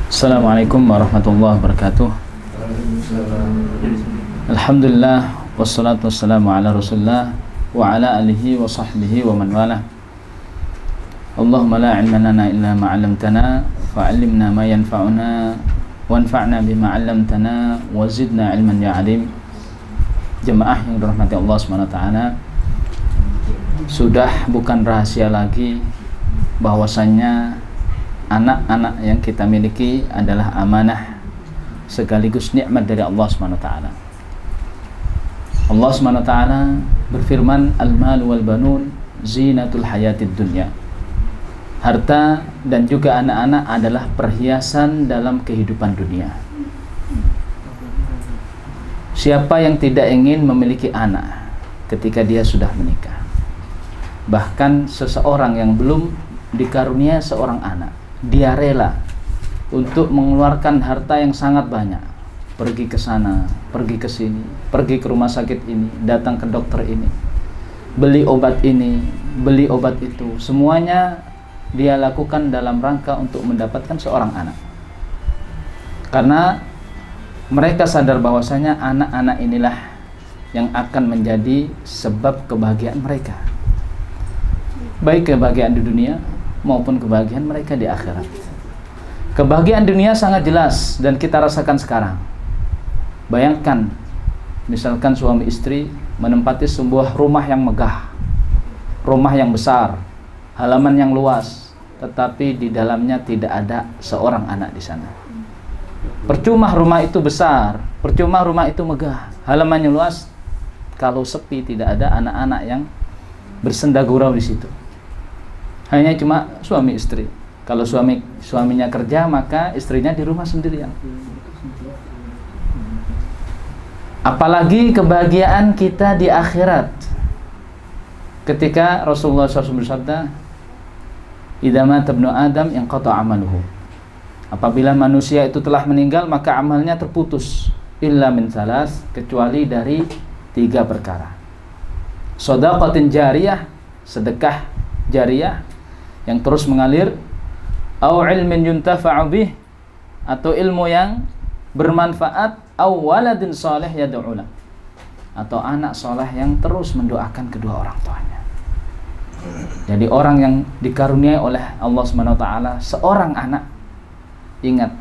Assalamualaikum warahmatullahi wabarakatuh. Alhamdulillah wassalatu wassalamu ala Rasulillah wa ala alihi wa sahbihi wa man wala. Allahumma la ilma lana illa ma 'allamtana fa'allimna ma yanfa'una wanfa'na bima 'allamtana wa zidna ilman ya 'alim. Jemaah yang dirahmati Allah Subhanahu wa taala, sudah bukan rahasia lagi bahwasannya anak-anak yang kita miliki adalah amanah sekaligus nikmat dari Allah Subhanahu wa taala. Allah Subhanahu wa taala berfirman, al-mal wal banun zinatul hayatid dunya. Harta dan juga anak-anak adalah perhiasan dalam kehidupan dunia. Siapa yang tidak ingin memiliki anak ketika dia sudah menikah? Bahkan seseorang yang belum dikarunia seorang anak, dia rela untuk mengeluarkan harta yang sangat banyak, pergi ke sana, pergi ke sini, pergi ke rumah sakit ini, datang ke dokter ini, beli obat ini, beli obat itu. Semuanya dia lakukan dalam rangka untuk mendapatkan seorang anak. Karena mereka sadar bahwasanya anak-anak inilah yang akan menjadi sebab kebahagiaan mereka, baik kebahagiaan di dunia maupun kebahagiaan mereka di akhirat. Kebahagiaan dunia sangat jelas dan kita rasakan sekarang. Bayangkan, misalkan suami istri menempati sebuah rumah yang megah, rumah yang besar, halaman yang luas, tetapi di dalamnya tidak ada seorang anak di sana. Percuma rumah itu besar, percuma rumah itu megah, halamannya luas, kalau sepi tidak ada anak-anak yang bersenda gurau di situ. Hanya cuma suami istri. Kalau suaminya kerja, maka istrinya di rumah sendirian. Apalagi kebahagiaan kita di akhirat. Ketika Rasulullah SAW bersabda, "Idza mata ibnu Adam inqata 'amaluhu." Apabila manusia itu telah meninggal, maka amalnya terputus, illa min salas, kecuali dari 3 perkara. Shadaqatin jariyah, sedekah jariyah yang terus mengalir, au ilmin yuntafa'u bih, atau ilmu yang bermanfaat, au waladin salih yad'u lah, atau anak saleh yang terus mendoakan kedua orang tuanya. Jadi orang yang dikaruniai oleh Allah Subhanahu wa taala seorang anak, ingat,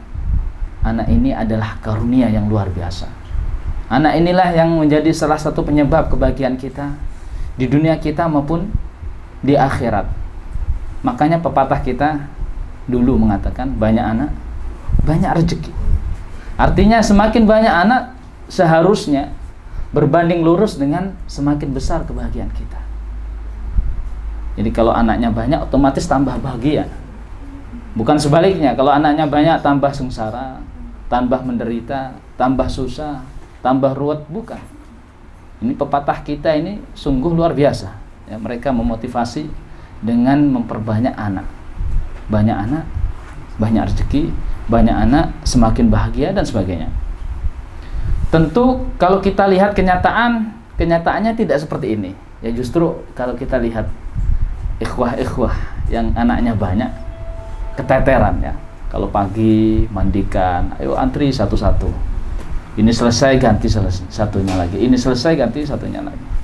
anak ini adalah karunia yang luar biasa. Anak inilah yang menjadi salah satu penyebab kebahagiaan kita di dunia kita maupun di akhirat. Makanya pepatah kita dulu mengatakan, banyak anak, banyak rezeki. Artinya semakin banyak anak seharusnya berbanding lurus dengan semakin besar kebahagiaan kita. Jadi kalau anaknya banyak, otomatis tambah bahagia. Bukan sebaliknya, kalau anaknya banyak tambah sengsara, tambah menderita, tambah susah, tambah ruwet, bukan. Ini pepatah kita ini sungguh luar biasa. Ya, mereka memotivasi dengan memperbanyak anak. Banyak anak, banyak rezeki, banyak anak, semakin bahagia dan sebagainya. Tentu kalau kita lihat kenyataannya tidak seperti ini. Ya justru kalau kita lihat ikhwah-ikhwah yang anaknya banyak, keteteran ya. Kalau pagi mandikan, ayo antri satu-satu. Ini selesai ganti satunya lagi. Ini selesai ganti satunya lagi.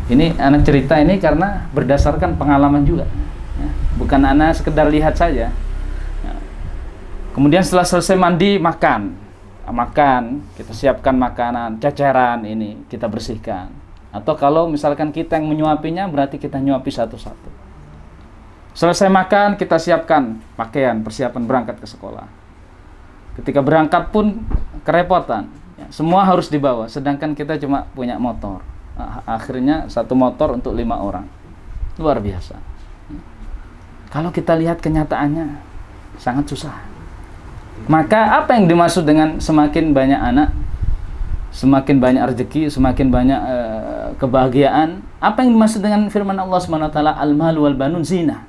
Ini anak cerita ini karena berdasarkan pengalaman juga. Ya. Bukan anak sekedar lihat saja. Ya. Kemudian setelah selesai mandi makan, kita siapkan makanan, ceceran ini kita bersihkan. Atau kalau misalkan kita yang menyuapinya, berarti kita nyuapi satu-satu. Selesai makan, kita siapkan pakaian, persiapan berangkat ke sekolah. Ketika berangkat pun kerepotan, ya, semua harus dibawa, sedangkan kita cuma punya motor. Akhirnya satu motor untuk 5 orang. Luar biasa. Kalau kita lihat kenyataannya, sangat susah. Maka apa yang dimaksud dengan semakin banyak anak, semakin banyak rezeki, semakin banyak kebahagiaan? Apa yang dimaksud dengan firman Allah Subhanahu wa taala, al-mal wal banun zina?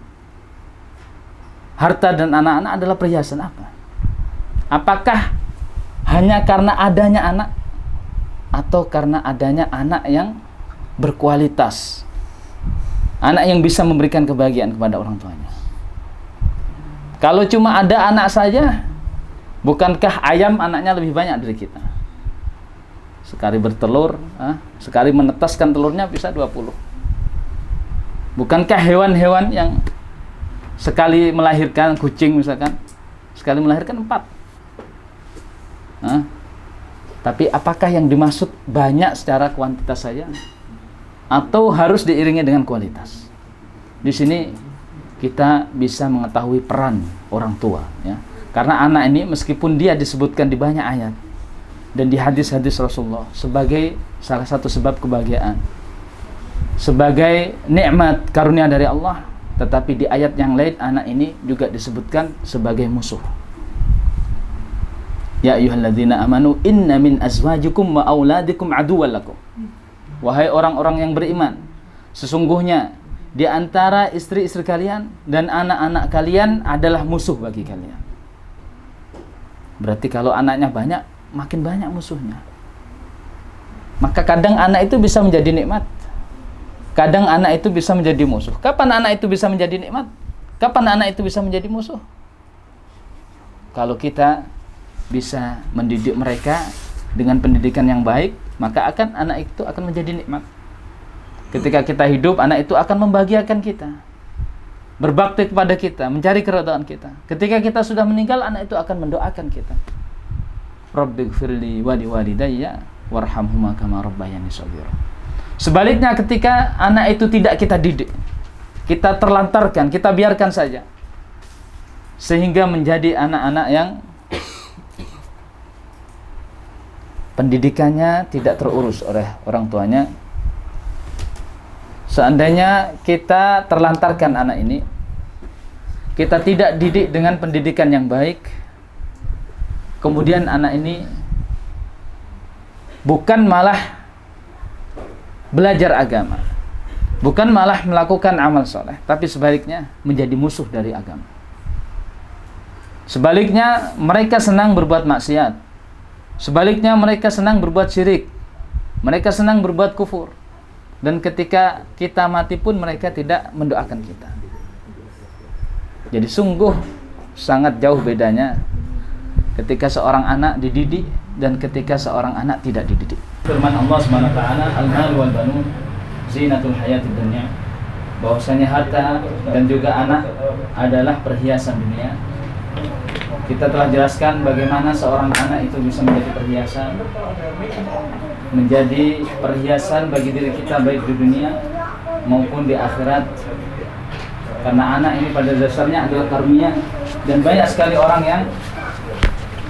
Harta dan anak-anak adalah perhiasan apa? Apakah hanya karena adanya anak, atau karena adanya anak yang berkualitas, Anak yang bisa memberikan kebahagiaan kepada orang tuanya. Kalau cuma ada anak saja, bukankah ayam anaknya lebih banyak dari kita? Sekali bertelur, sekali menetaskan telurnya bisa 20. Bukankah hewan-hewan yang sekali melahirkan, kucing misalkan, sekali melahirkan 4? Tapi apakah yang dimaksud banyak secara kuantitas saja? Atau harus diiringi dengan kualitas? Di sini kita bisa mengetahui peran orang tua, ya. Karena anak ini meskipun dia disebutkan di banyak ayat dan di hadis-hadis Rasulullah sebagai salah satu sebab kebahagiaan, sebagai nikmat karunia dari Allah, tetapi di ayat yang lain anak ini juga disebutkan sebagai musuh. Ya ayyuhalladzina amanu inna min azwajikum wa auladikum aduwwan lakum. Wahai orang-orang yang beriman, sesungguhnya di antara istri-istri kalian dan anak-anak kalian adalah musuh bagi kalian. Berarti kalau anaknya banyak, makin banyak musuhnya. Maka kadang anak itu bisa menjadi nikmat, kadang anak itu bisa menjadi musuh. Kapan anak itu bisa menjadi nikmat? Kapan anak itu bisa menjadi musuh? Kalau kita bisa mendidik mereka dengan pendidikan yang baik, maka anak itu akan menjadi nikmat. Ketika kita hidup, anak itu akan membahagiakan kita, berbakti kepada kita, mencari keridhaan kita. Ketika kita sudah meninggal, anak itu akan mendoakan kita. Rabbighfirli wa liwalidayya warhamhuma kama rabbayani shaghira. Sebaliknya, ketika anak itu tidak kita didik, kita terlantarkan, kita biarkan saja, sehingga menjadi anak-anak yang pendidikannya tidak terurus oleh orang tuanya. Seandainya kita terlantarkan anak ini, kita tidak didik dengan pendidikan yang baik, kemudian anak ini bukan malah belajar agama, bukan malah melakukan amal soleh, tapi sebaliknya menjadi musuh dari agama. Sebaliknya mereka senang berbuat maksiat, sebaliknya mereka senang berbuat syirik, mereka senang berbuat kufur. Dan ketika kita mati pun mereka tidak mendoakan kita. Jadi sungguh sangat jauh bedanya ketika seorang anak dididik dan ketika seorang anak tidak dididik. Firman Allah Subhanahu wa taala, "Al-malu wal banun zinatul hayatid dunya." Bahwasanya harta dan juga anak adalah perhiasan dunia. Kita telah jelaskan bagaimana seorang anak itu bisa menjadi perhiasan, menjadi perhiasan bagi diri kita baik di dunia maupun di akhirat. Karena anak ini pada dasarnya adalah karunia, dan banyak sekali orang yang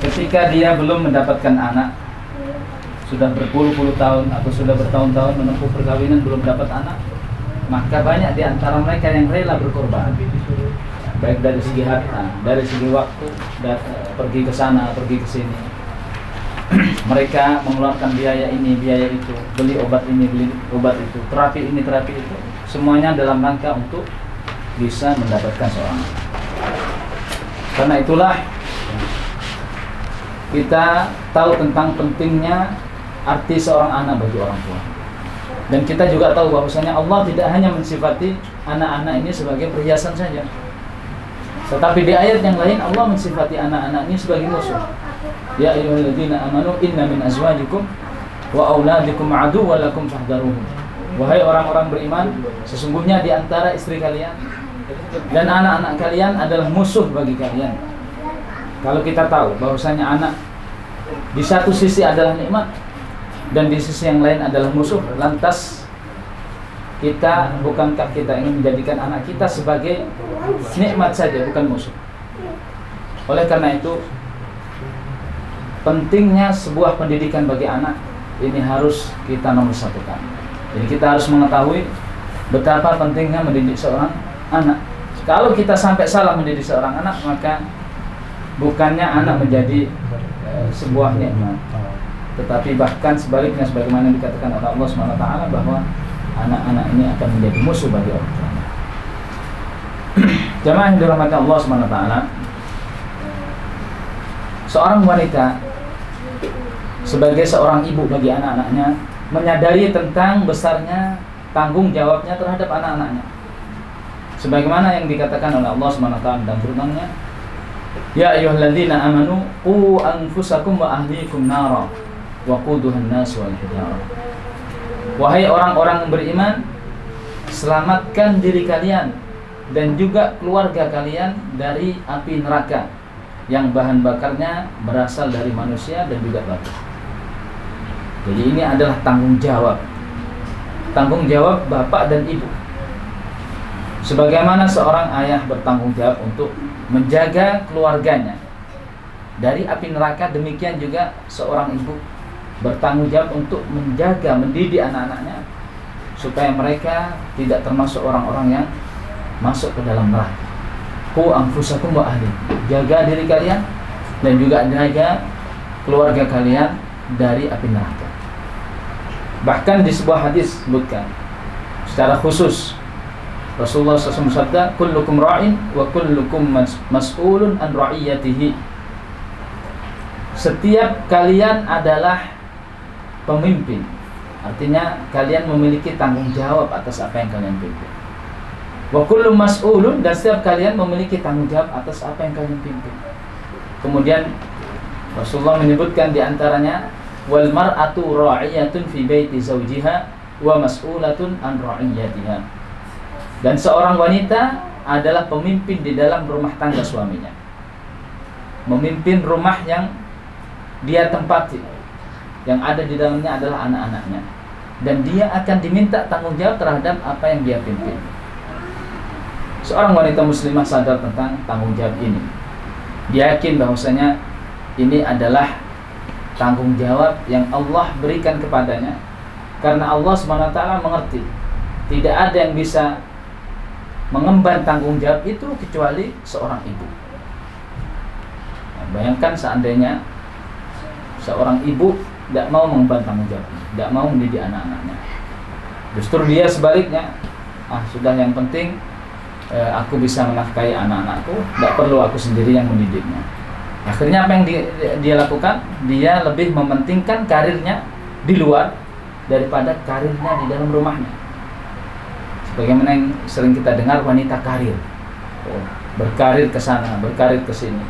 ketika dia belum mendapatkan anak, sudah berpuluh-puluh tahun atau sudah bertahun-tahun menempuh perkawinan belum dapat anak, maka banyak di antara mereka yang rela berkorban, baik dari segi harta, dari segi waktu, pergi ke sana, pergi ke sini. Mereka mengeluarkan biaya ini, biaya itu, beli obat ini, beli obat itu, terapi ini, terapi itu, semuanya dalam rangka untuk bisa mendapatkan seorang anak. Karena itulah kita tahu tentang pentingnya arti seorang anak bagi orang tua. Dan kita juga tahu bahwasanya Allah tidak hanya mensifati anak-anak ini sebagai perhiasan saja, tetapi di ayat yang lain Allah mensifati anak-anak ini sebagai musuh. Ya ayyuhalladzina amanu inna min azwajikum wa auladikum aduwwan lakum fahdharuhum. Wahai orang-orang beriman, sesungguhnya di antara istri kalian dan anak-anak kalian adalah musuh bagi kalian. Kalau kita tahu bahwasanya anak di satu sisi adalah nikmat dan di sisi yang lain adalah musuh, lantas bukankah kita ingin menjadikan anak kita sebagai nikmat saja, bukan musuh? Oleh karena itu, pentingnya sebuah pendidikan bagi anak ini harus kita nomorsatukan. Jadi kita harus mengetahui betapa pentingnya mendidik seorang anak. Kalau kita sampai salah mendidik seorang anak, maka bukannya anak menjadi sebuah nikmat, tetapi bahkan sebaliknya, sebagaimana dikatakan oleh Allah Subhanahu wa taala bahwa anak-anak ini akan menjadi musuh bagi orang tuanya. Jamaah yang dirahmati Allah Subhanahu wa taala, seorang wanita sebagai seorang ibu bagi anak-anaknya menyadari tentang besarnya tanggung jawabnya terhadap anak-anaknya. Sebagaimana yang dikatakan oleh Allah Subhanahu wa taala dalam firman-Nya, "Ya ayyuhalladzina amanu qu anfusakum wa ahlikum nara wa quduhan nas wal hijarah." Wahai orang-orang yang beriman, selamatkan diri kalian dan juga keluarga kalian dari api neraka yang bahan bakarnya berasal dari manusia dan juga batu. Jadi ini adalah tanggung jawab bapak dan ibu. Sebagaimana seorang ayah bertanggung jawab untuk menjaga keluarganya dari api neraka, demikian juga seorang ibu bertanggung jawab untuk menjaga, mendidik anak-anaknya supaya mereka tidak termasuk orang-orang yang masuk ke dalam neraka. Qu anfusakum wa ahlikum. Jaga diri kalian dan juga jaga keluarga kalian dari api neraka. Bahkan di sebuah hadis sebutkan secara khusus Rasulullah SAW bersabda, "Kullukum ra'in wa kullukum mas'ulun an ra'iyatihi." Setiap kalian adalah pemimpin. Artinya kalian memiliki tanggung jawab atas apa yang kalian pimpin. Wa kullu mas'ulun, dan setiap kalian memiliki tanggung jawab atas apa yang kalian pimpin. Kemudian Rasulullah menyebutkan di antaranya, wal mar'atu ra'iyatun fi baiti zawjiha wa mas'ulatun an ra'iyatiha. Dan seorang wanita adalah pemimpin di dalam rumah tangga suaminya. Memimpin rumah yang dia tempati. Yang ada di dalamnya adalah anak-anaknya. Dan dia akan diminta tanggung jawab terhadap apa yang dia pimpin. Seorang wanita muslimah sadar tentang tanggung jawab ini. Dia yakin bahwasanya ini adalah tanggung jawab yang Allah berikan kepadanya, karena Allah SWT mengerti tidak ada yang bisa mengemban tanggung jawab itu kecuali seorang ibu. Nah, bayangkan seandainya seorang ibu tidak mau mengemban tanggung jawab, tidak mau mendidik anak-anaknya, justru dia sebaliknya, sudah, yang penting aku bisa menafkahi anak-anakku, tidak perlu aku sendiri yang mendidiknya. Akhirnya apa yang dia lakukan? Dia lebih mementingkan karirnya di luar daripada karirnya di dalam rumahnya. Sebagaimana yang sering kita dengar, wanita karir, berkarir ke sana, berkarir ke sini,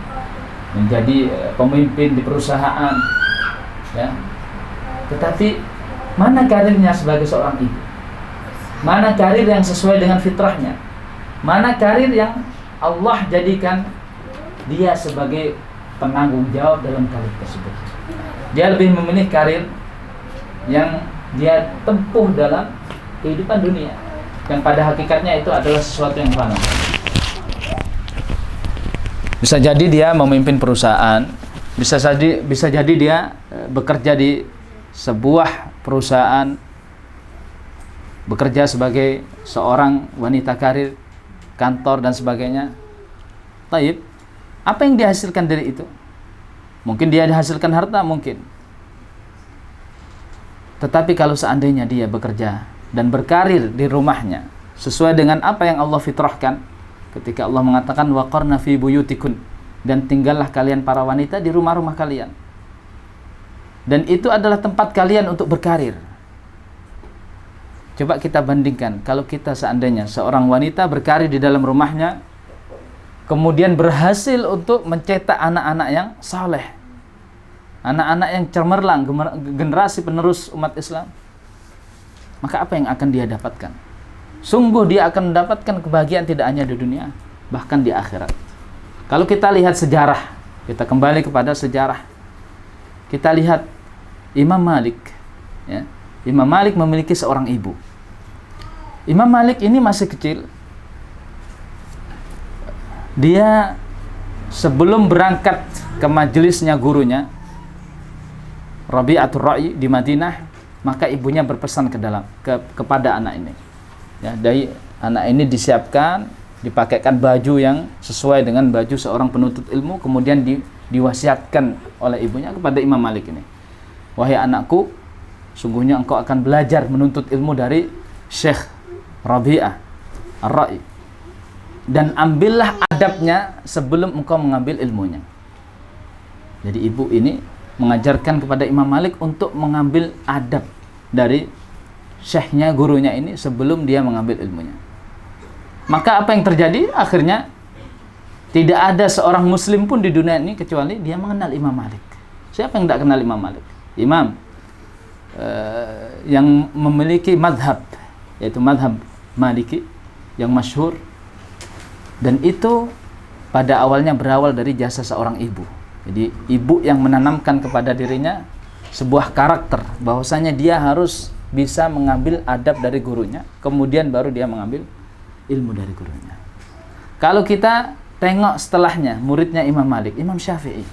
menjadi pemimpin di perusahaan, ya. Tetapi mana karirnya sebagai seorang ibu? Mana karir yang sesuai dengan fitrahnya? Mana karir yang Allah jadikan dia sebagai penanggung jawab dalam karir tersebut? Dia lebih memilih karir yang dia tempuh dalam kehidupan dunia, yang pada hakikatnya itu adalah sesuatu yang fana. Bisa jadi dia memimpin perusahaan, bisa jadi dia bekerja di sebuah perusahaan, bekerja sebagai seorang wanita karir, kantor dan sebagainya. Taib, apa yang dihasilkan dari itu? Mungkin dia dihasilkan harta, mungkin. Tetapi kalau seandainya dia bekerja dan berkarir di rumahnya sesuai dengan apa yang Allah fitrahkan, ketika Allah mengatakan waqarna fi buyutikun, dan tinggallah kalian para wanita di rumah-rumah kalian, dan itu adalah tempat kalian untuk berkarir. Coba kita bandingkan, kalau kita seandainya seorang wanita berkarir di dalam rumahnya, kemudian berhasil untuk mencetak anak-anak yang saleh, anak-anak yang cemerlang, generasi penerus umat Islam, maka apa yang akan dia dapatkan? Sungguh dia akan mendapatkan kebahagiaan tidak hanya di dunia, bahkan di akhirat. Kalau kita lihat sejarah, kita kembali kepada sejarah, kita lihat Imam Malik, ya. Imam Malik memiliki seorang ibu. Imam Malik ini masih kecil. Dia sebelum berangkat ke majelisnya gurunya Rabi'atul Ra'i di Madinah, maka ibunya berpesan kepada anak ini. Ya, dari anak ini disiapkan, dipakaikan baju yang sesuai dengan baju seorang penuntut ilmu, kemudian diwasiatkan oleh ibunya kepada Imam Malik ini. Wahai anakku, sungguhnya engkau akan belajar menuntut ilmu dari Syekh Rabi'ah Ar-Ra'i, dan ambillah adabnya sebelum engkau mengambil ilmunya. Jadi ibu ini mengajarkan kepada Imam Malik untuk mengambil adab dari syekhnya, gurunya ini sebelum dia mengambil ilmunya. Maka apa yang terjadi? Akhirnya tidak ada seorang muslim pun di dunia ini kecuali dia mengenal Imam Malik. Siapa yang tidak kenal Imam Malik? Imam yang memiliki madhab, yaitu madhab Maliki yang masyhur, dan itu pada awalnya berawal dari jasa seorang ibu. Jadi ibu yang menanamkan kepada dirinya sebuah karakter bahwasanya dia harus bisa mengambil adab dari gurunya, kemudian baru dia mengambil ilmu dari gurunya. Kalau kita tengok setelahnya, muridnya Imam Malik, Imam Syafi'i.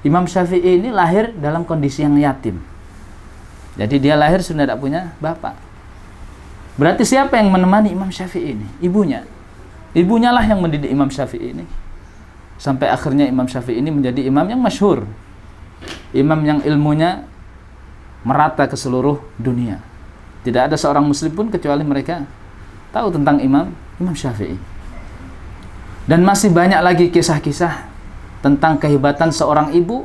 Imam Syafi'i ini lahir dalam kondisi yang yatim. Jadi dia lahir sudah tidak punya bapak. Berarti siapa yang menemani Imam Syafi'i ini? Ibunya. Ibunya lah yang mendidik Imam Syafi'i ini. Sampai akhirnya Imam Syafi'i ini menjadi imam yang masyhur. Imam yang ilmunya merata ke seluruh dunia. Tidak ada seorang muslim pun kecuali mereka tahu tentang Imam Syafi'i. Dan masih banyak lagi kisah-kisah tentang kehebatan seorang ibu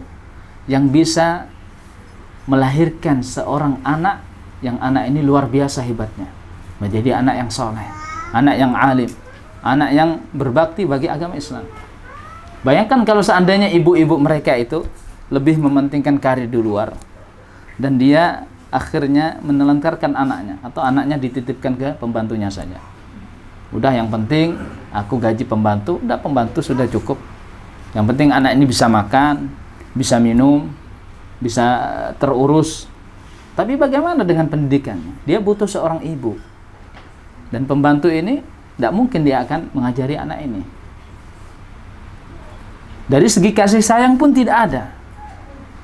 yang bisa melahirkan seorang anak yang anak ini luar biasa hebatnya, menjadi anak yang soleh, anak yang alim, anak yang berbakti bagi agama Islam. Bayangkan kalau seandainya ibu-ibu mereka itu lebih mementingkan karir di luar, dan dia akhirnya menelantarkan anaknya, atau anaknya dititipkan ke pembantunya saja. Udah, yang penting aku gaji pembantu, udah pembantu sudah cukup. Yang penting anak ini bisa makan, bisa minum, bisa terurus. Tapi bagaimana dengan pendidikannya? Dia butuh seorang ibu. Dan pembantu ini tidak mungkin dia akan mengajari anak ini. Dari segi kasih sayang pun tidak ada.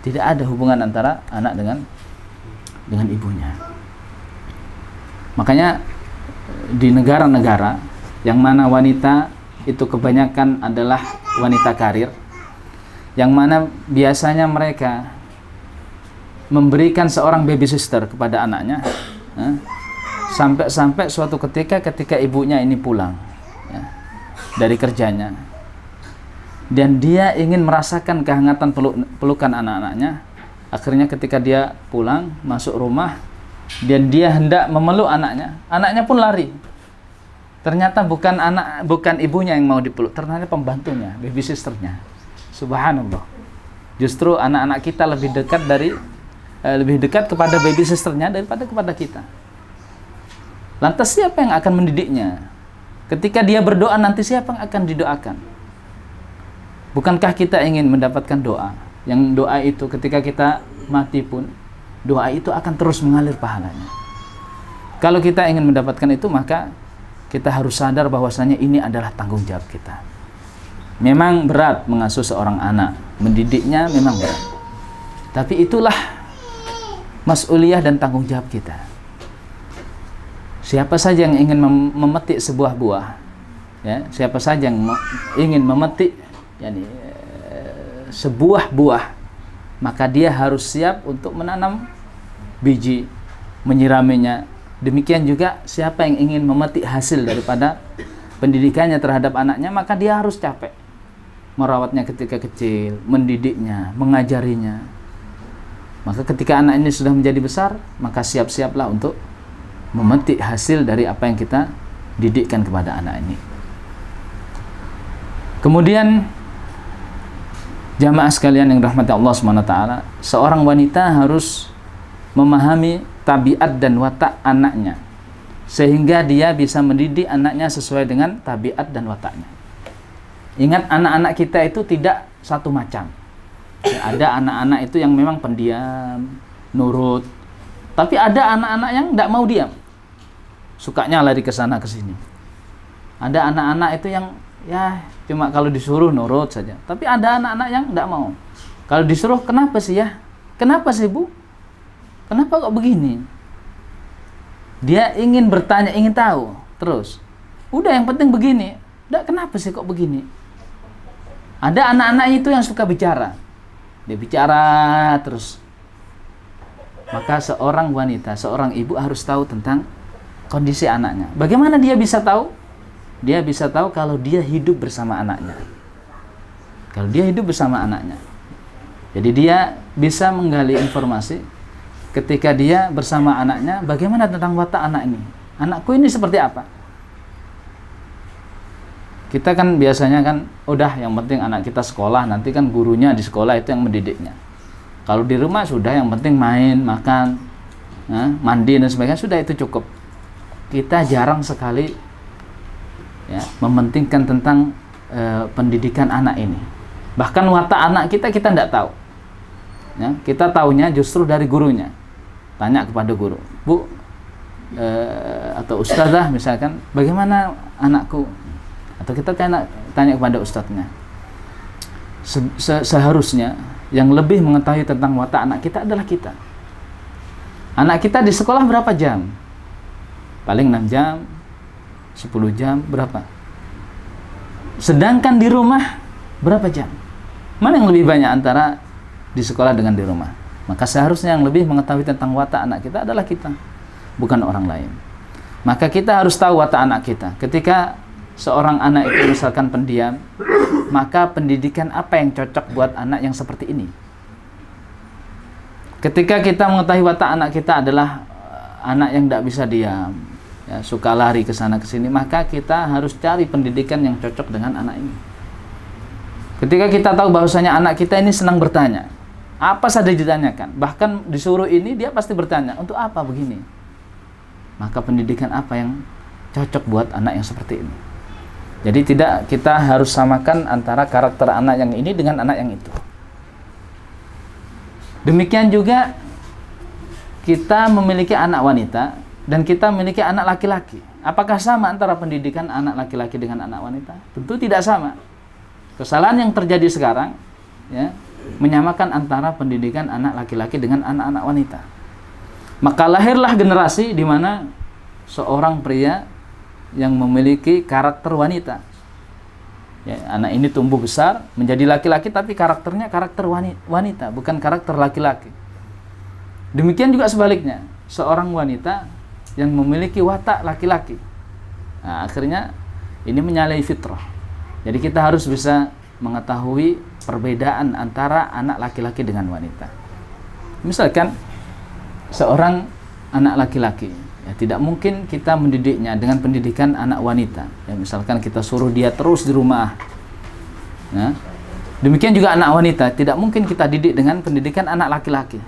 Tidak ada hubungan antara anak dengan ibunya. Makanya di negara-negara yang mana wanita itu kebanyakan adalah wanita karir, yang mana biasanya mereka memberikan seorang baby sister kepada anaknya, sampai suatu ketika ibunya ini pulang dari kerjanya, dan dia ingin merasakan kehangatan pelukan anak-anaknya. Akhirnya ketika dia pulang masuk rumah dan dia hendak memeluk anaknya, anaknya pun lari. Ternyata bukan ibunya yang mau dipeluk, ternyata pembantunya, baby sisternya. Subhanallah. Justru anak-anak kita lebih dekat kepada baby sisternya daripada kepada kita. Lantas siapa yang akan mendidiknya? Ketika dia berdoa nanti siapa yang akan didoakan? Bukankah kita ingin mendapatkan doa? Yang doa itu ketika kita mati pun, doa itu akan terus mengalir pahalanya. Kalau kita ingin mendapatkan itu, maka kita harus sadar bahwasanya ini adalah tanggung jawab kita. Memang berat mengasuh seorang anak, mendidiknya memang berat. Tapi itulah mas'uliyah dan tanggung jawab kita. Siapa saja yang ingin memetik sebuah buah, ya, siapa saja yang ingin memetik sebuah buah, maka dia harus siap untuk menanam biji, menyiraminya. Demikian juga siapa yang ingin memetik hasil daripada pendidikannya terhadap anaknya, maka dia harus capek merawatnya ketika kecil, mendidiknya, mengajarinya. Maka ketika anak ini sudah menjadi besar, maka siap-siaplah untuk memetik hasil dari apa yang kita didikkan kepada anak ini. Kemudian jamaah sekalian yang dirahmati Allah SWT, seorang wanita harus memahami tabiat dan watak anaknya, sehingga dia bisa mendidik anaknya sesuai dengan tabiat dan wataknya. Ingat, anak-anak kita itu tidak satu macam. Ada anak-anak itu yang memang pendiam, nurut, tapi ada anak-anak yang tidak mau diam, sukanya lari ke sana ke sini. Ada anak-anak itu yang ya cuma kalau disuruh nurut saja, tapi ada anak-anak yang tidak mau. Kalau disuruh, kenapa sih ya? Kenapa sih Bu? Kenapa kok begini? Dia ingin bertanya, ingin tahu terus. Udah, yang penting begini. Udah, kenapa sih kok begini? Ada anak-anak itu yang suka bicara. Dia bicara terus. Maka seorang wanita, seorang ibu harus tahu tentang kondisi anaknya. Bagaimana dia bisa tahu? Dia bisa tahu kalau dia hidup bersama anaknya. Kalau dia hidup bersama anaknya. Jadi dia bisa menggali informasi ketika dia bersama anaknya, bagaimana tentang watak anak ini. Anakku ini seperti apa? Kita kan biasanya kan udah yang penting anak kita sekolah, nanti kan gurunya di sekolah itu yang mendidiknya. Kalau di rumah sudah yang penting main, makan, mandi dan sebagainya, sudah itu cukup. Kita jarang sekali ya mementingkan tentang pendidikan anak ini. Bahkan watak anak kita tidak tahu. Ya, kita taunya justru dari gurunya. Tanya kepada guru, Bu atau ustazah misalkan, bagaimana anakku? Atau kita tanya kepada ustadznya. Seharusnya yang lebih mengetahui tentang watak anak kita adalah kita. Anak kita di sekolah berapa jam? Paling 6 jam, 10 jam, berapa? Sedangkan di rumah berapa jam? Mana yang lebih banyak antara di sekolah dengan di rumah? Maka seharusnya yang lebih mengetahui tentang watak anak kita adalah kita, bukan orang lain. Maka kita harus tahu watak anak kita. Ketika seorang anak itu misalkan pendiam, maka pendidikan apa yang cocok buat anak yang seperti ini? Ketika kita mengetahui watak anak kita adalah anak yang tidak bisa diam, ya, suka lari ke sana ke sini, maka kita harus cari pendidikan yang cocok dengan anak ini. Ketika kita tahu bahwasanya anak kita ini senang bertanya, apa saja ditanyakan, bahkan disuruh ini dia pasti bertanya, untuk apa begini? Maka pendidikan apa yang cocok buat anak yang seperti ini? Jadi tidak kita harus samakan antara karakter anak yang ini dengan anak yang itu. Demikian juga kita memiliki anak wanita dan kita memiliki anak laki-laki. Apakah sama antara pendidikan anak laki-laki dengan anak wanita? Tentu tidak sama. Kesalahan yang terjadi sekarang ya, menyamakan antara pendidikan anak laki-laki dengan anak-anak wanita. Maka lahirlah generasi di mana seorang pria yang memiliki karakter wanita. Ya, anak ini tumbuh besar menjadi laki-laki tapi karakternya karakter wanita, bukan karakter laki-laki. Demikian juga sebaliknya, seorang wanita yang memiliki watak laki-laki. Nah, akhirnya ini menyalahi fitrah. Jadi kita harus bisa mengetahui perbedaan antara anak laki-laki dengan wanita. Misalkan seorang anak laki-laki, ya, tidak mungkin kita mendidiknya dengan pendidikan anak wanita. Ya, misalkan kita suruh dia terus di rumah. Nah, demikian juga anak wanita, tidak mungkin kita didik dengan pendidikan anak laki-laki.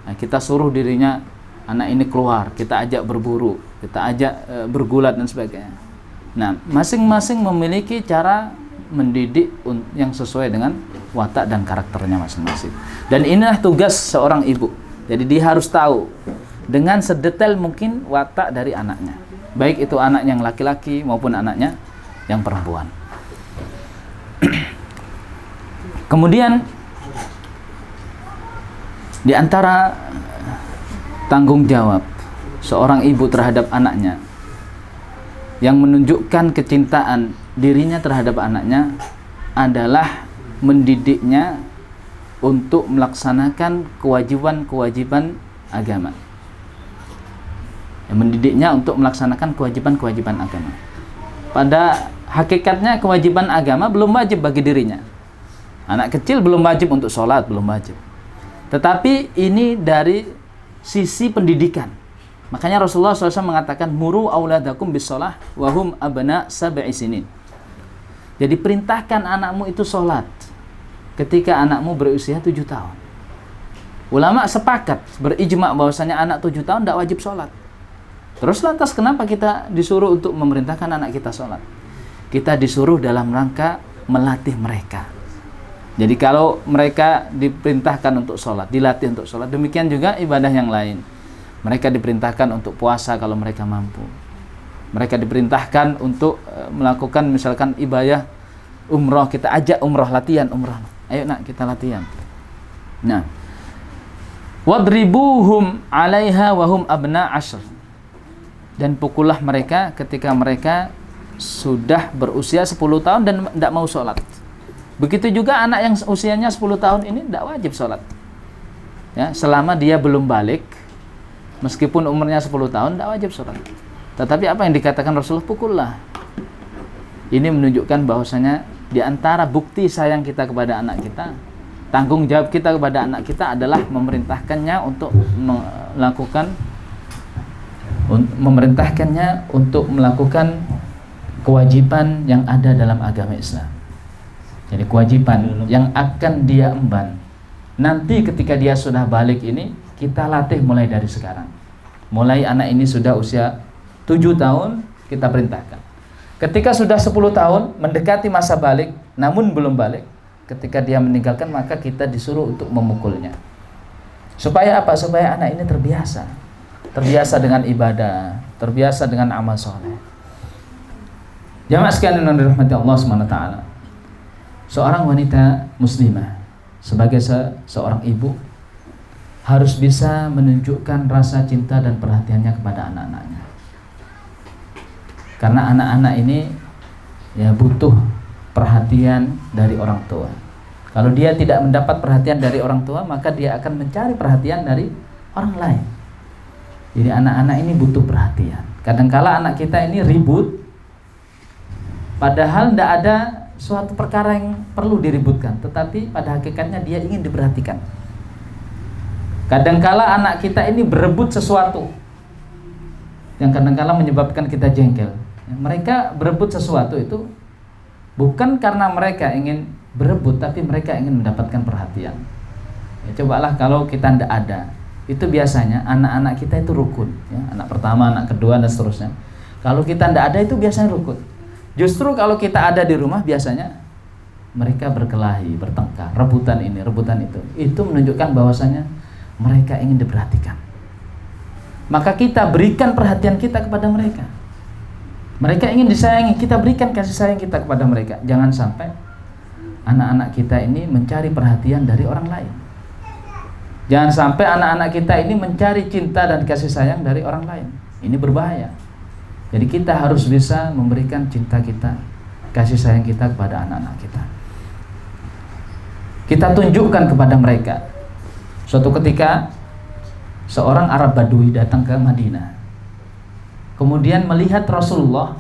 Nah, kita suruh dirinya, anak ini keluar, kita ajak berburu, kita ajak bergulat dan sebagainya. Nah, masing-masing memiliki cara mendidik yang sesuai dengan watak dan karakternya masing-masing. Dan inilah tugas seorang ibu. Jadi dia harus tahu dengan sedetail mungkin watak dari anaknya, baik itu anak yang laki-laki maupun anaknya yang perempuan. Kemudian di antara tanggung jawab seorang ibu terhadap anaknya yang menunjukkan kecintaan dirinya terhadap anaknya adalah mendidiknya untuk melaksanakan kewajiban-kewajiban agama. Mendidiknya untuk melaksanakan kewajiban-kewajiban agama. Pada hakikatnya kewajiban agama belum wajib bagi dirinya. Anak kecil belum wajib untuk sholat, belum wajib. Tetapi ini dari sisi pendidikan. Makanya Rasulullah SAW mengatakan, muru auladakum bis-sholah wahum abna sab'i sinin. Jadi perintahkan anakmu itu sholat ketika anakmu berusia 7 tahun. Ulama sepakat berijma bahwasanya anak 7 tahun tidak wajib sholat. Terus lantas kenapa kita disuruh untuk memerintahkan anak kita sholat? Kita disuruh dalam rangka melatih mereka. Jadi kalau mereka diperintahkan untuk sholat, dilatih untuk sholat, demikian juga ibadah yang lain. Mereka diperintahkan untuk puasa kalau mereka mampu. Mereka diperintahkan untuk melakukan misalkan ibadah umroh, kita ajak umroh, latihan umroh. Ayo nak kita latihan. Nah, wadribuhum 'alaiha wa hum abna 'ashr. Dan pukullah mereka ketika mereka sudah berusia 10 tahun dan tidak mau sholat. Begitu juga anak yang usianya 10 tahun ini tidak wajib sholat. Ya, selama dia belum balik, meskipun umurnya 10 tahun tidak wajib sholat. Tetapi apa yang dikatakan Rasulullah, pukullah. Ini menunjukkan bahwasanya di antara bukti sayang kita kepada anak kita, tanggung jawab kita kepada anak kita adalah memerintahkannya untuk melakukan kewajiban yang ada dalam agama Islam. Jadi kewajiban yang akan dia emban nanti ketika dia sudah balik ini, kita latih mulai dari sekarang. Mulai anak ini sudah usia 7 tahun, kita perintahkan. Ketika sudah 10 tahun, mendekati masa balik, namun belum balik, ketika dia meninggalkan, maka kita disuruh untuk memukulnya. Supaya apa? Supaya anak ini terbiasa. Terbiasa dengan ibadah, terbiasa dengan amal soleh. Jamaah sekalian yang dirahmati Allah SWT, seorang wanita muslimah sebagai seorang ibu harus bisa menunjukkan rasa cinta dan perhatiannya kepada anak-anaknya. Karena anak-anak ini ya butuh perhatian dari orang tua. Kalau dia tidak mendapat perhatian dari orang tua, maka dia akan mencari perhatian dari orang lain. Jadi anak-anak ini butuh perhatian. Kadangkala anak kita ini ribut, padahal tidak ada suatu perkara yang perlu diributkan, tetapi pada hakikatnya dia ingin diperhatikan. Kadangkala anak kita ini berebut sesuatu yang kadangkala menyebabkan kita jengkel. Mereka berebut sesuatu itu bukan karena mereka ingin berebut, tapi mereka ingin mendapatkan perhatian. Ya, cobalah kalau kita tidak ada, itu biasanya anak-anak kita itu rukun, ya, anak pertama, anak kedua, dan seterusnya. Kalau kita tidak ada, itu biasanya rukun. Justru kalau kita ada di rumah, biasanya mereka berkelahi, bertengkar, rebutan ini, rebutan itu. Itu menunjukkan bahwasanya mereka ingin diperhatikan. Maka kita berikan perhatian kita kepada mereka. Mereka ingin disayangi, kita berikan kasih sayang kita kepada mereka. Jangan sampai anak-anak kita ini mencari perhatian dari orang lain. Jangan sampai anak-anak kita ini mencari cinta dan kasih sayang dari orang lain. Ini berbahaya. Jadi kita harus bisa memberikan cinta kita, kasih sayang kita kepada anak-anak kita. Kita tunjukkan kepada mereka. Suatu ketika seorang Arab Badui datang ke Madinah. Kemudian melihat Rasulullah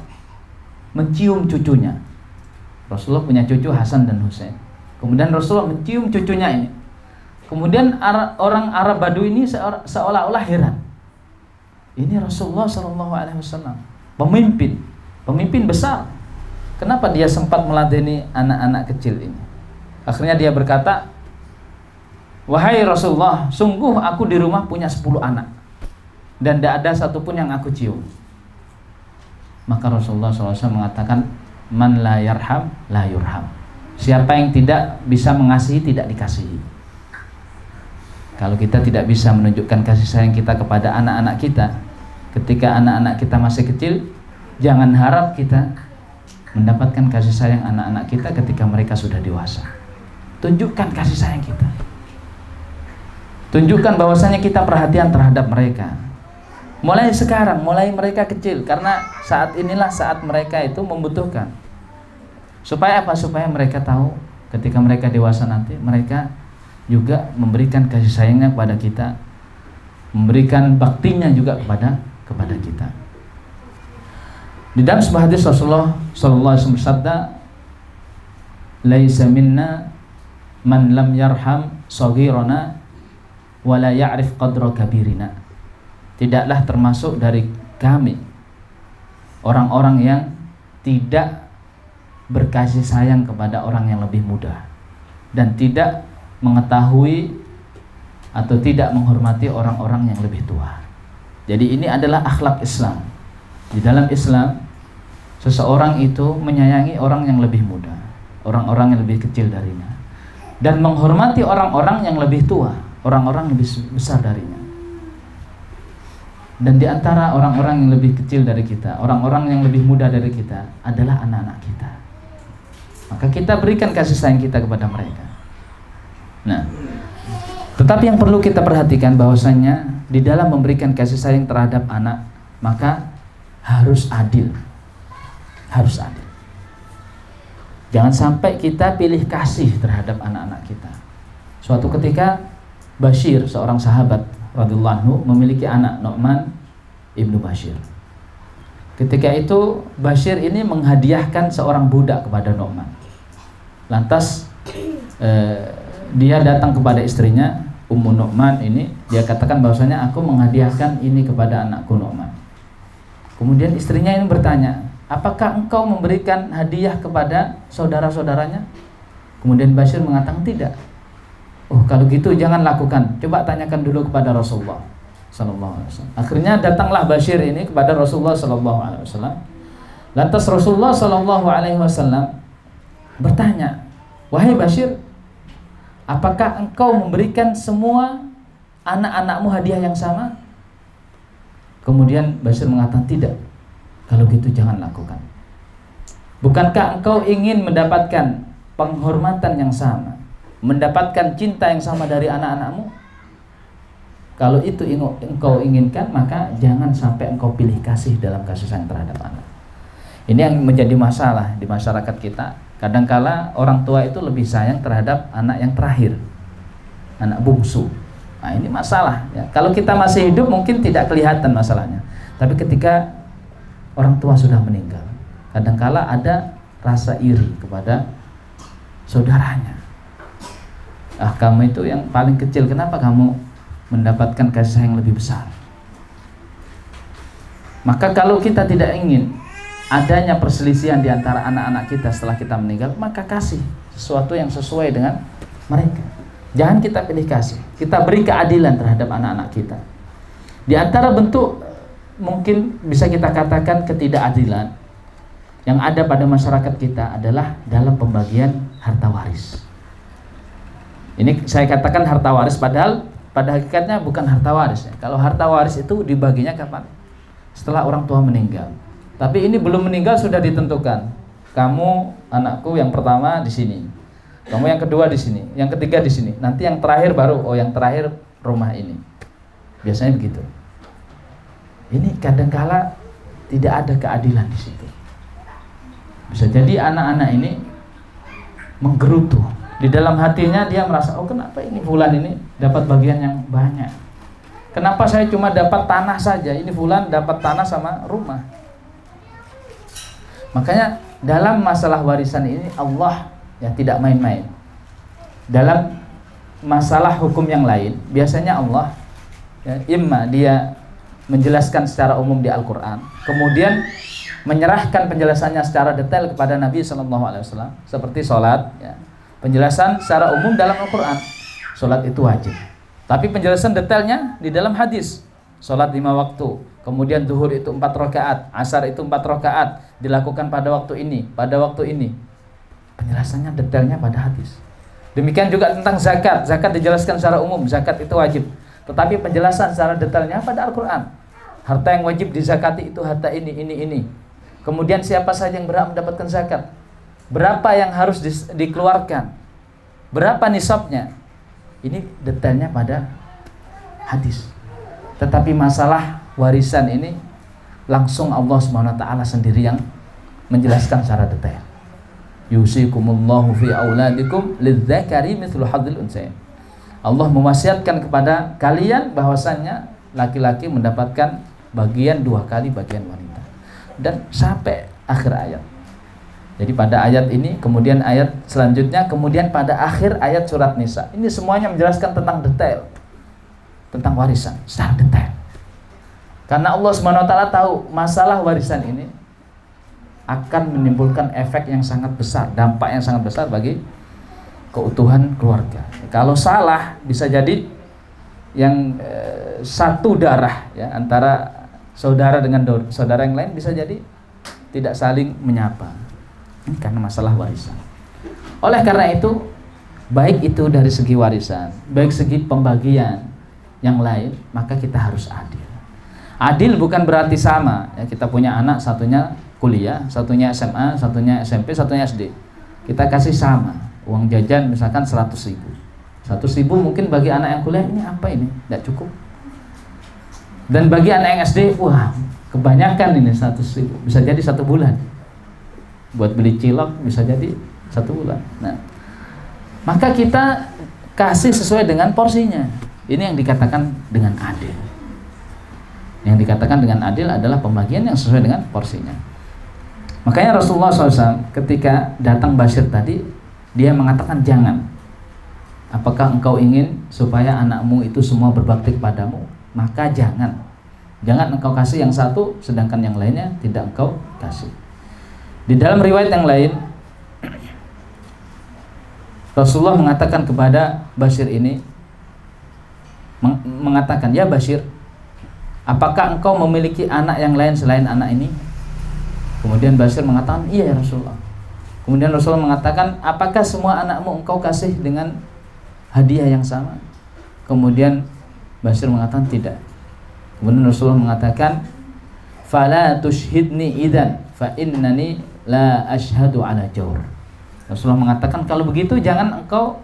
mencium cucunya. Rasulullah punya cucu Hasan dan Husain. Kemudian Rasulullah mencium cucunya ini. Kemudian orang Arab Badui ini seolah-olah heran. Ini Rasulullah SAW, pemimpin besar. Kenapa dia sempat meladeni anak-anak kecil ini? Akhirnya dia berkata, wahai Rasulullah, sungguh aku di rumah punya 10 anak dan tidak ada satupun yang aku cium. Maka Rasulullah SAW mengatakan, man la yarham la yurham. Siapa yang tidak bisa mengasihi, tidak dikasihi. Kalau kita tidak bisa menunjukkan kasih sayang kita kepada anak-anak kita ketika anak-anak kita masih kecil, jangan harap kita mendapatkan kasih sayang anak-anak kita ketika mereka sudah dewasa. Tunjukkan kasih sayang kita. Tunjukkan bahwasanya kita perhatian terhadap mereka. Mulai sekarang, mulai mereka kecil, karena saat inilah saat mereka itu membutuhkan. Supaya apa? Supaya mereka tahu ketika mereka dewasa nanti, mereka juga memberikan kasih sayangnya kepada kita, memberikan baktinya juga kepada kita. Di dalam sebuah hadis Rasulullah sallallahu alaihi wasallam bersabda, "Laisa minna man lam yarham saghirana wa la ya'rif qadra kabirina." Tidaklah termasuk dari kami orang-orang yang tidak berkasih sayang kepada orang yang lebih muda dan tidak mengetahui atau tidak menghormati orang-orang yang lebih tua. Jadi ini adalah akhlak Islam. Di dalam Islam, seseorang itu menyayangi orang yang lebih muda, orang-orang yang lebih kecil darinya, dan menghormati orang-orang yang lebih tua, orang-orang yang lebih besar darinya. Dan di antara orang-orang yang lebih kecil dari kita, orang-orang yang lebih muda dari kita adalah anak-anak kita. Maka kita berikan kasih sayang kita kepada mereka. Nah, tetapi yang perlu kita perhatikan bahwasanya di dalam memberikan kasih sayang terhadap anak, maka harus adil. Harus adil. Jangan sampai kita pilih kasih terhadap anak-anak kita. Suatu ketika Bashir, seorang sahabat radhiyallahu anhu, memiliki anak, Nu'man ibnu Bashir. Ketika itu Bashir ini menghadiahkan seorang budak kepada Nu'man. Lantas dia datang kepada istrinya, Ummu Nu'man ini, dia katakan bahwasanya aku menghadiahkan ini kepada anakku Nu'man. Kemudian istrinya ini bertanya, apakah engkau memberikan hadiah kepada saudara-saudaranya? Kemudian Bashir mengatakan tidak. Oh, kalau gitu jangan lakukan. Coba tanyakan dulu kepada Rasulullah sallallahu alaihi wasallam. Akhirnya datanglah Bashir ini kepada Rasulullah sallallahu alaihi wasallam. Lantas Rasulullah sallallahu alaihi wasallam bertanya, "Wahai Bashir, apakah engkau memberikan semua anak-anakmu hadiah yang sama?" Kemudian Bashir mengatakan tidak. Kalau gitu jangan lakukan. Bukankah engkau ingin mendapatkan penghormatan yang sama, mendapatkan cinta yang sama dari anak-anakmu? Kalau itu engkau inginkan, maka jangan sampai engkau pilih kasih dalam kasih sayang terhadap anak. Ini yang menjadi masalah di masyarakat kita. Kadangkala orang tua itu lebih sayang terhadap anak yang terakhir, anak bungsu. Nah, ini masalah ya. Kalau kita masih hidup mungkin tidak kelihatan masalahnya, tapi ketika orang tua sudah meninggal, kadangkala ada rasa iri kepada saudaranya. Ah, kamu itu yang paling kecil, kenapa kamu mendapatkan kasih sayang lebih besar? Maka kalau kita tidak ingin adanya perselisihan di antara anak-anak kita setelah kita meninggal, maka kasih sesuatu yang sesuai dengan mereka. Jangan kita pilih kasih, kita beri keadilan terhadap anak-anak kita. Di antara bentuk mungkin bisa kita katakan ketidakadilan yang ada pada masyarakat kita adalah dalam pembagian harta waris. Ini saya katakan harta waris, padahal pada hakikatnya bukan harta waris ya. Kalau harta waris itu dibaginya kapan? Setelah orang tua meninggal. Tapi ini belum meninggal sudah ditentukan. Kamu anakku yang pertama di sini, kamu yang kedua di sini, yang ketiga di sini. Nanti yang terakhir baru, oh yang terakhir rumah ini. Biasanya begitu. Ini kadangkala tidak ada keadilan di situ. Bisa jadi anak-anak ini menggerutu. Di dalam hatinya dia merasa, oh kenapa ini fulan ini dapat bagian yang banyak? Kenapa saya cuma dapat tanah saja? Ini fulan dapat tanah sama rumah. Makanya dalam masalah warisan ini Allah ya tidak main-main. Dalam masalah hukum yang lain, biasanya Allah ya, imma dia menjelaskan secara umum di Al-Quran, kemudian menyerahkan penjelasannya secara detail kepada Nabi SAW, seperti sholat ya. Penjelasan secara umum dalam Al-Quran, sholat itu wajib, tapi penjelasan detailnya di dalam hadis. Sholat 5 waktu, kemudian duhur itu 4 rakaat, asar itu 4 rakaat, dilakukan pada waktu ini, pada waktu ini. Penjelasannya detailnya pada hadis. Demikian juga tentang zakat. Zakat dijelaskan secara umum, zakat itu wajib, tetapi penjelasan secara detailnya pada Al-Quran. Harta yang wajib dizakati itu harta ini. Kemudian siapa saja yang berhak mendapatkan zakat, berapa yang harus dikeluarkan, berapa nisabnya. Ini detailnya pada hadis. Tetapi masalah warisan ini langsung Allah SWT sendiri yang menjelaskan secara detail. Yusikumullahu fi auladikum lidzakari mithlu hadzil unsayain. Allah mewasiatkan kepada kalian bahwasannya laki-laki mendapatkan bagian 2 kali bagian wanita, dan sampai akhir ayat. Jadi pada ayat ini, kemudian ayat selanjutnya, kemudian pada akhir ayat surat Nisa, ini semuanya menjelaskan tentang detail tentang warisan secara detail. Karena Allah SWT tahu masalah warisan ini akan menimbulkan efek yang sangat besar, dampak yang sangat besar bagi keutuhan keluarga. Kalau salah bisa jadi yang satu darah ya, antara saudara dengan saudara yang lain bisa jadi tidak saling menyapa. Ini karena masalah warisan. Oleh karena itu, baik itu dari segi warisan, baik segi pembagian yang lain, maka kita harus adil. Adil bukan berarti sama ya, kita punya anak satunya kuliah, satunya SMA, satunya SMP, satunya SD, kita kasih sama uang jajan misalkan 100.000. 100.000 mungkin bagi anak yang kuliah ini apa ini? Tidak cukup. Dan bagi anak yang SD, wah kebanyakan ini 100.000. Bisa jadi 1 bulan. Buat beli cilok bisa jadi 1 bulan. Nah, maka kita kasih sesuai dengan porsinya. Ini yang dikatakan dengan adil. Yang dikatakan dengan adil adalah pembagian yang sesuai dengan porsinya. Makanya Rasulullah SAW ketika datang Bashir tadi, dia mengatakan jangan. Apakah engkau ingin supaya anakmu itu semua berbakti kepadamu? Maka jangan engkau kasih yang satu sedangkan yang lainnya tidak engkau kasih. Di dalam riwayat yang lain, Rasulullah mengatakan kepada Bashir ini, mengatakan, "Ya Bashir, apakah engkau memiliki anak yang lain selain anak ini?" Kemudian Bashir mengatakan, "Iya ya Rasulullah." Kemudian Rasulullah mengatakan, "Apakah semua anakmu engkau kasih dengan hadiah yang sama?" Kemudian Bashir mengatakan, "Tidak." Kemudian Rasulullah mengatakan, "Fala tushhidni idzan fa innani la ashhadu ala jawr." Rasulullah mengatakan, kalau begitu jangan engkau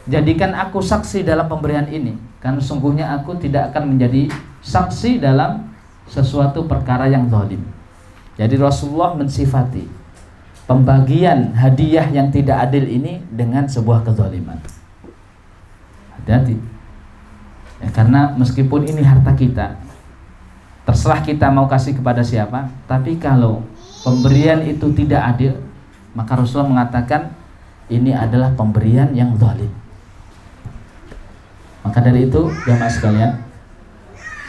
jadikan aku saksi dalam pemberian ini, karena sungguhnya aku tidak akan menjadi saksi dalam sesuatu perkara yang zalim. Jadi Rasulullah mensifati pembagian hadiah yang tidak adil ini dengan sebuah kezaliman. Hati-hati ya, karena meskipun ini harta kita, terserah kita mau kasih kepada siapa, tapi kalau pemberian itu tidak adil, maka Rasulullah mengatakan ini adalah pemberian yang zalim. Maka dari itu, jamaah sekalian,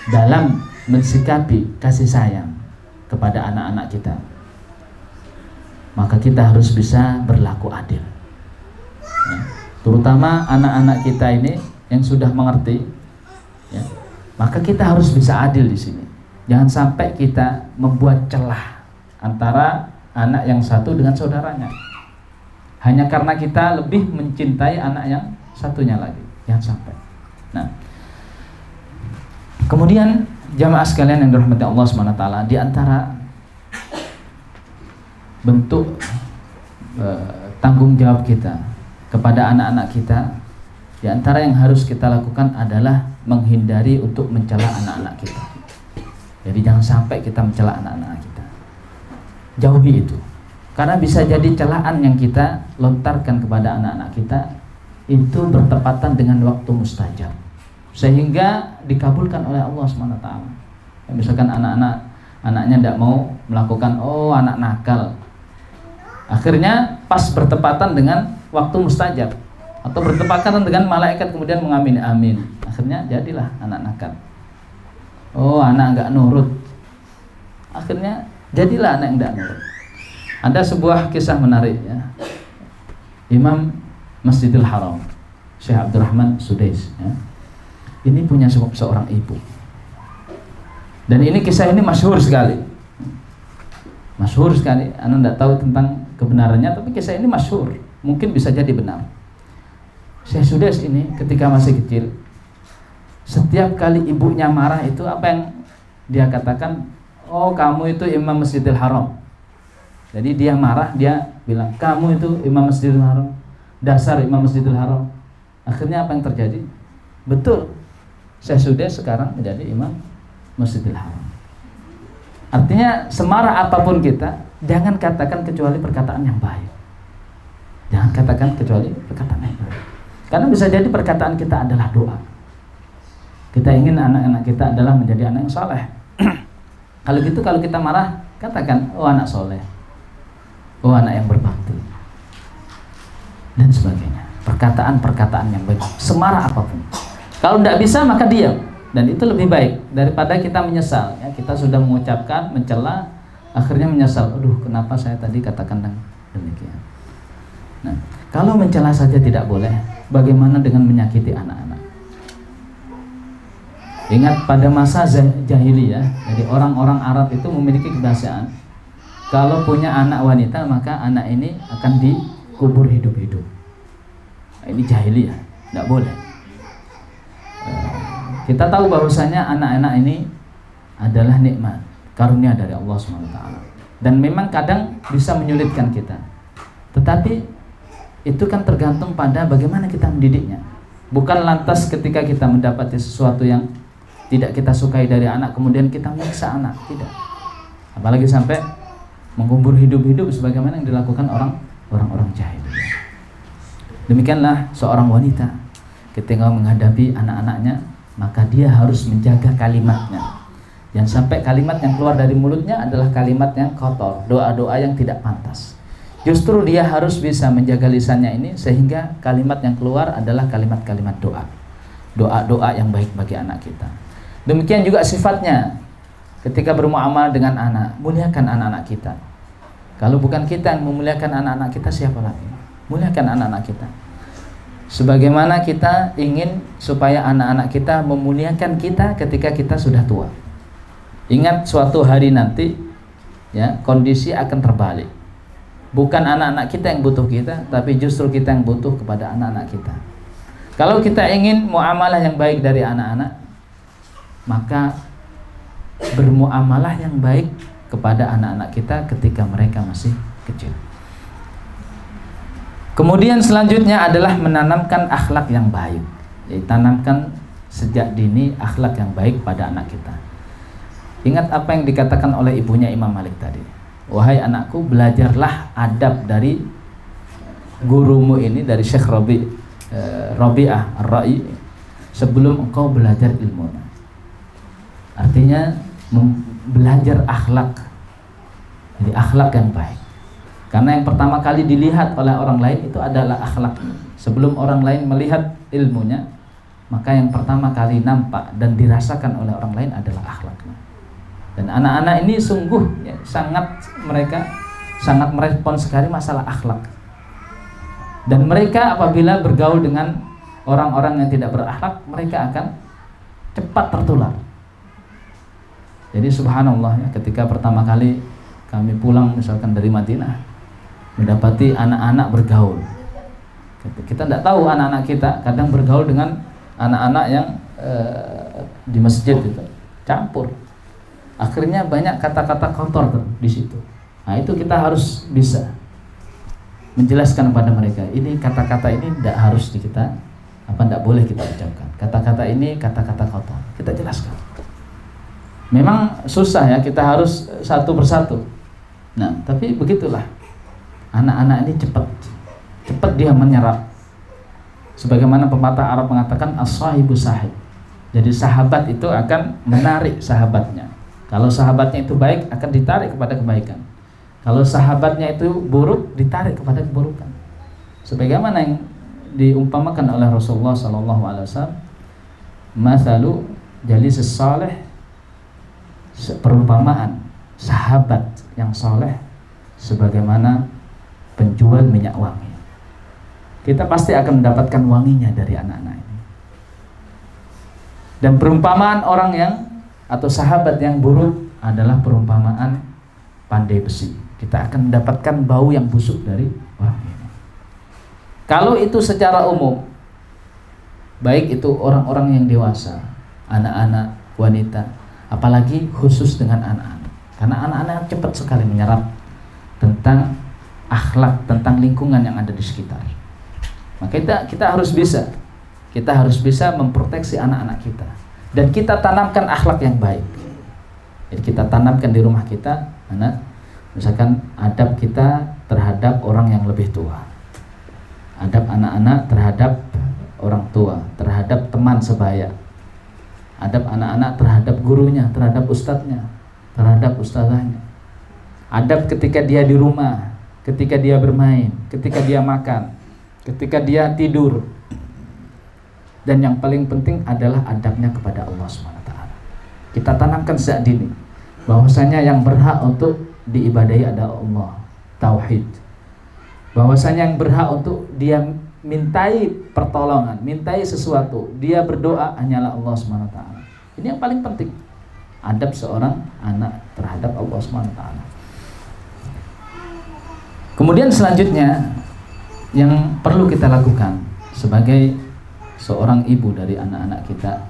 dalam mensikapi kasih sayang kepada anak-anak kita, maka kita harus bisa berlaku adil ya. Terutama anak-anak kita ini yang sudah mengerti ya, maka kita harus bisa adil di sini. Jangan sampai kita membuat celah antara anak yang satu dengan saudaranya hanya karena kita lebih mencintai anak yang satunya lagi. Jangan sampai. Nah, kemudian jamaah sekalian yang dirahmati Allah SWT, di antara bentuk tanggung jawab kita kepada anak-anak kita, di antara yang harus kita lakukan adalah menghindari untuk mencela anak-anak kita. Jadi jangan sampai kita mencela anak-anak kita. Jauhi itu, karena bisa jadi celaan yang kita lontarkan kepada anak-anak kita itu bertepatan dengan waktu mustajab, sehingga dikabulkan oleh Allah SWT. Misalkan anaknya tidak mau melakukan, anak nakal, akhirnya pas bertepatan dengan waktu mustajab atau bertepatan dengan malaikat kemudian mengamini, amin, akhirnya jadilah anak nakal. Anak enggak nurut, akhirnya jadilah anak yang tidak nurut. Ada sebuah kisah menarik ya. Imam Masjidil Haram, Syekh Abdurrahman Sudais ya. Ini punya seorang ibu. Dan ini kisah ini masyhur sekali. Masyhur sekali. Anda tidak tahu tentang kebenarannya, tapi kisah ini masyhur. Mungkin bisa jadi benar. Syekh Sudais ini ketika masih kecil, setiap kali ibunya marah itu apa yang dia katakan? Kamu itu Imam Masjidil Haram. Jadi dia marah, dia bilang, kamu itu Imam Masjidil Haram, dasar Imam Masjidil Haram. Akhirnya apa yang terjadi? Betul, Syekh Sudais sekarang menjadi Imam Masjidil Haram. Artinya semarah apapun kita, jangan katakan kecuali perkataan yang baik. Jangan katakan kecuali perkataan yang baik. Karena bisa jadi perkataan kita adalah doa. Kita ingin anak-anak kita adalah menjadi anak yang saleh. Kalau gitu, kalau kita marah, katakan, anak soleh, anak yang berbakti, dan sebagainya. Perkataan-perkataan yang baik, semarah apapun. Kalau tidak bisa, maka diam. Dan itu lebih baik daripada kita menyesal ya. Kita sudah mengucapkan, mencela, akhirnya menyesal, kenapa saya tadi katakan demikian. Nah, kalau mencela saja tidak boleh, bagaimana dengan menyakiti anak-anak? Ingat pada masa jahiliyah, jadi orang-orang Arab itu memiliki kebiasaan, kalau punya anak wanita maka anak ini akan dikubur hidup-hidup. Nah, ini jahiliyah, tidak boleh. Kita tahu bahwasanya anak-anak ini adalah nikmat, karunia dari Allah SWT, dan memang kadang bisa menyulitkan kita. Tetapi itu kan tergantung pada bagaimana kita mendidiknya. Bukan lantas ketika kita mendapati sesuatu yang tidak kita sukai dari anak kemudian kita menyiksa anak, tidak. Apalagi sampai mengubur hidup-hidup sebagaimana yang dilakukan orang-orang jahiliyah. Demikianlah seorang wanita ketika menghadapi anak-anaknya, maka dia harus menjaga kalimatnya. Jangan sampai kalimat yang keluar dari mulutnya adalah kalimat yang kotor, doa-doa yang tidak pantas. Justru dia harus bisa menjaga lisannya ini sehingga kalimat yang keluar adalah kalimat-kalimat doa. Doa-doa yang baik bagi anak kita. Demikian juga sifatnya ketika bermuamalah dengan anak, muliakan anak-anak kita. Kalau bukan kita yang memuliakan anak-anak kita, siapa lagi? Muliakan anak-anak kita. Sebagaimana kita ingin supaya anak-anak kita memuliakan kita ketika kita sudah tua. Ingat suatu hari nanti, ya, kondisi akan terbalik. Bukan anak-anak kita yang butuh kita, tapi justru kita yang butuh kepada anak-anak kita. Kalau kita ingin muamalah yang baik dari anak-anak, maka bermuamalah yang baik kepada anak-anak kita ketika mereka masih kecil. Kemudian selanjutnya adalah menanamkan akhlak yang baik. Jadi tanamkan sejak dini akhlak yang baik pada anak kita. Ingat apa yang dikatakan oleh ibunya Imam Malik tadi. Wahai anakku, belajarlah adab dari gurumu ini, dari Syekh Rabi'ah Ar-Ra'i, sebelum engkau belajar ilmu. Artinya belajar akhlak. Jadi akhlak yang baik. Karena yang pertama kali dilihat oleh orang lain itu adalah akhlaknya. Sebelum orang lain melihat ilmunya, maka yang pertama kali nampak dan dirasakan oleh orang lain adalah akhlaknya. Dan anak-anak ini sungguh ya, mereka sangat merespons sekali masalah akhlak. Dan mereka apabila bergaul dengan orang-orang yang tidak berakhlak, mereka akan cepat tertular. Jadi subhanallah ya, ketika pertama kali kami pulang misalkan dari Madinah, mendapati anak-anak bergaul. Kita tidak tahu anak-anak kita kadang bergaul dengan anak-anak yang di masjid itu campur. Akhirnya banyak kata-kata kotor di situ. Nah itu kita harus bisa menjelaskan kepada mereka. Ini kata-kata ini tidak harus tidak boleh kita ucapkan. Kata-kata ini kata-kata kotor. Kita jelaskan. Memang susah ya, kita harus satu persatu. Nah tapi begitulah. Anak-anak ini cepat dia menyerap. Sebagaimana pepatah Arab mengatakan as-sahibu sahib. Jadi sahabat itu akan menarik sahabatnya. Kalau sahabatnya itu baik, akan ditarik kepada kebaikan. Kalau sahabatnya itu buruk, ditarik kepada keburukan. Sebagaimana yang diumpamakan oleh Rasulullah SAW, mathalu jalisis salih, perumpamaan sahabat yang saleh sebagaimana penjual minyak wangi. Kita pasti akan mendapatkan wanginya dari anak-anak ini. Dan perumpamaan orang yang atau sahabat yang buruk adalah perumpamaan pandai besi. Kita akan mendapatkan bau yang busuk dari orang ini. Kalau itu secara umum, baik itu orang-orang yang dewasa, anak-anak, wanita, apalagi khusus dengan anak-anak. Karena anak-anak cepat sekali menyerap tentang akhlak, tentang lingkungan yang ada di sekitar. Maka kita harus bisa memproteksi anak-anak kita, dan kita tanamkan akhlak yang baik. Jadi kita tanamkan di rumah kita, misalkan adab kita terhadap orang yang lebih tua, adab anak-anak terhadap orang tua, terhadap teman sebaya, adab anak-anak terhadap gurunya, terhadap ustadznya, terhadap ustazahnya, adab ketika dia di rumah, ketika dia bermain, ketika dia makan, ketika dia tidur. Dan yang paling penting adalah adabnya kepada Allah SWT. Kita tanamkan sejak dini bahwasanya yang berhak untuk diibadahi adalah Allah, tauhid. Bahwasanya yang berhak untuk dia mintai pertolongan, mintai sesuatu, dia berdoa hanyalah Allah SWT. Ini yang paling penting, adab seorang anak terhadap Allah SWT. Kemudian selanjutnya yang perlu kita lakukan sebagai seorang ibu dari anak-anak kita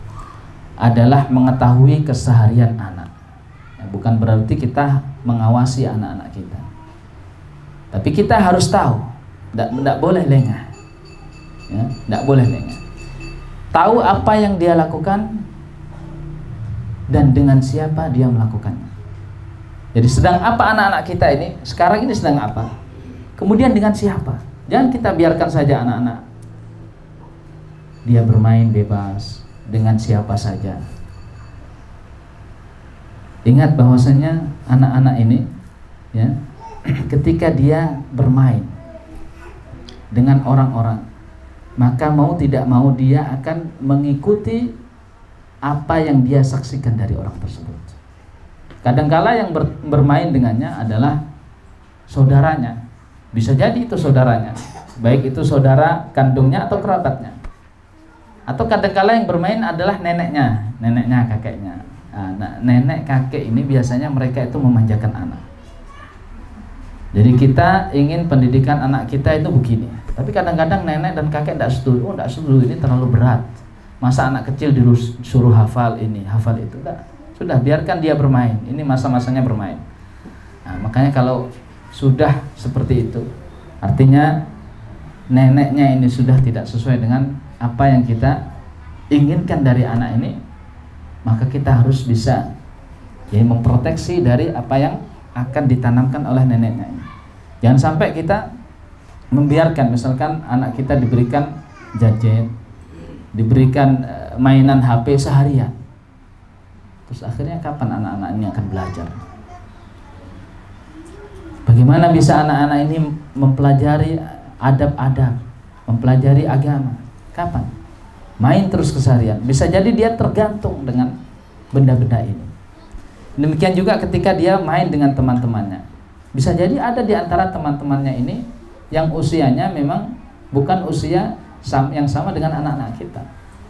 adalah mengetahui keseharian anak. Bukan berarti kita mengawasi anak-anak kita, tapi kita harus tahu, tidak boleh lengah, ya, tidak boleh lengah. Tahu apa yang dia lakukan dan dengan siapa dia melakukannya. Jadi sedang apa anak-anak kita ini sekarang ini, sedang apa, kemudian dengan siapa. Jangan kita biarkan saja anak-anak dia bermain bebas dengan siapa saja. Ingat bahwasanya anak-anak ini ya, ketika dia bermain dengan orang-orang, maka mau tidak mau dia akan mengikuti apa yang dia saksikan dari orang tersebut. Kadangkala yang bermain dengannya adalah saudaranya. Bisa jadi itu saudaranya, baik itu saudara kandungnya atau kerabatnya. Atau kadang-kala yang bermain adalah neneknya, kakeknya. Nah, nenek kakek ini biasanya mereka itu memanjakan anak. Jadi kita ingin pendidikan anak kita itu begini, tapi kadang-kadang nenek dan kakek tidak setuju. Oh, tidak setuju, ini terlalu berat. Masa anak kecil disuruh hafal ini, hafal itu? Tidak. Sudah, biarkan dia bermain. Ini masa-masanya bermain. Nah, makanya kalau sudah seperti itu, artinya neneknya ini sudah tidak sesuai dengan apa yang kita inginkan dari anak ini, maka kita harus bisa memproteksi dari apa yang akan ditanamkan oleh neneknya ini. Jangan sampai kita membiarkan misalkan anak kita diberikan gadget, diberikan mainan HP seharian, terus akhirnya kapan anak-anak ini akan belajar? Bagaimana bisa anak-anak ini mempelajari adab-adab, mempelajari agama? Kapan? Main terus keseharian. Bisa jadi dia tergantung dengan benda-benda ini. Demikian juga ketika dia main dengan teman-temannya. Bisa jadi ada di antara teman-temannya ini yang usianya memang bukan usia yang sama dengan anak-anak kita,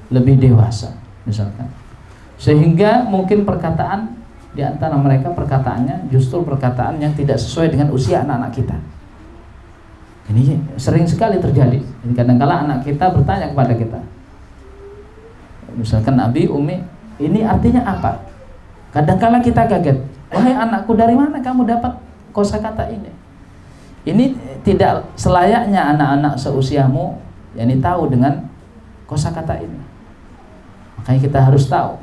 lebih dewasa misalkan. Sehingga mungkin perkataan di antara mereka perkataannya justru perkataan yang tidak sesuai dengan usia anak-anak kita. Ini sering sekali terjadi. Kadang-kala anak kita bertanya kepada kita, misalkan Abi, Umi, ini artinya apa? Kadang-kala kita kaget, wahai anakku, dari mana kamu dapat kosakata ini? Ini tidak selayaknya anak-anak seusiamu yakni tahu dengan kosakata ini. Makanya kita harus tahu.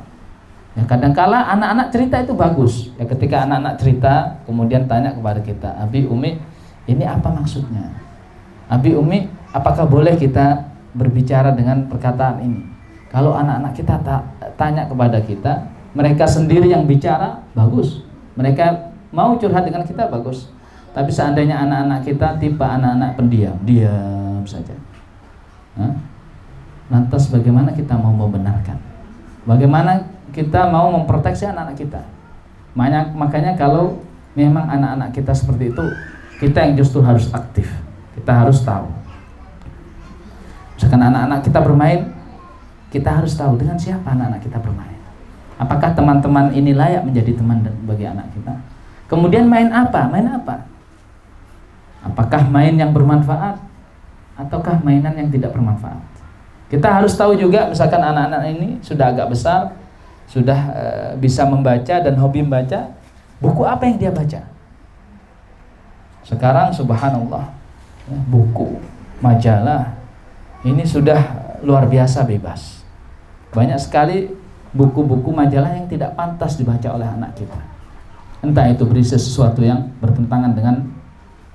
Ya, kadang-kala anak-anak cerita itu bagus. Ya, ketika anak-anak cerita kemudian tanya kepada kita, Abi, Umi, ini apa maksudnya? Abi, Umi, apakah boleh kita berbicara dengan perkataan ini? Kalau anak-anak kita tanya kepada kita, mereka sendiri yang bicara, bagus. Mereka mau curhat dengan kita, bagus. Tapi seandainya anak-anak kita tipe anak-anak pendiam, diam saja. Lantas bagaimana kita mau membenarkan? Bagaimana kita mau memproteksi anak-anak kita? Makanya kalau memang anak-anak kita seperti itu, kita yang justru harus aktif. Kita harus tahu. Misalkan anak-anak kita bermain, kita harus tahu dengan siapa anak-anak kita bermain. Apakah teman-teman ini layak menjadi teman bagi anak kita? Kemudian main apa? Main apa? Apakah main yang bermanfaat ataukah mainan yang tidak bermanfaat? Kita harus tahu juga, misalkan anak-anak ini sudah agak besar, sudah bisa membaca dan hobi membaca, buku apa yang dia baca? Sekarang subhanallah, buku, majalah ini sudah luar biasa bebas. Banyak sekali buku-buku majalah yang tidak pantas dibaca oleh anak kita. Entah itu berisi sesuatu yang bertentangan dengan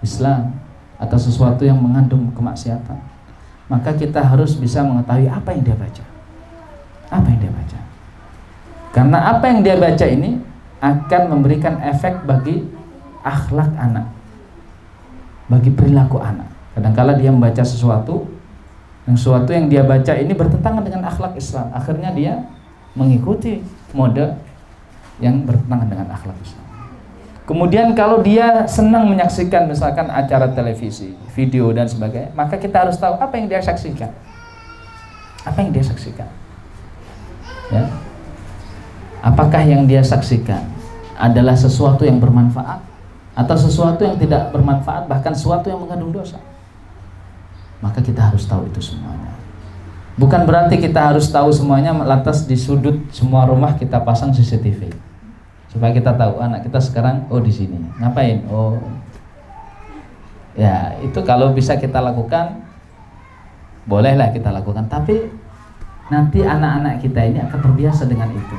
Islam atau sesuatu yang mengandung kemaksiatan. Maka kita harus bisa mengetahui apa yang dia baca. Apa yang dia baca. Karena apa yang dia baca ini akan memberikan efek bagi akhlak anak, bagi perilaku anak. Kadang-kala dia membaca sesuatu yang dia baca ini bertentangan dengan akhlak Islam. Akhirnya dia mengikuti mode yang bertentangan dengan akhlak Islam. Kemudian kalau dia senang menyaksikan misalkan acara televisi, video dan sebagainya, maka kita harus tahu apa yang dia saksikan. Apa yang dia saksikan? Ya. Apakah yang dia saksikan adalah sesuatu yang bermanfaat atau sesuatu yang tidak bermanfaat, bahkan sesuatu yang mengandung dosa? Maka kita harus tahu itu semuanya. Bukan berarti kita harus tahu semuanya lantas di sudut semua rumah kita pasang CCTV. Supaya kita tahu anak kita sekarang di sini. Ngapain? Ya, itu kalau bisa kita lakukan, bolehlah kita lakukan, tapi nanti anak-anak kita ini akan terbiasa dengan itu.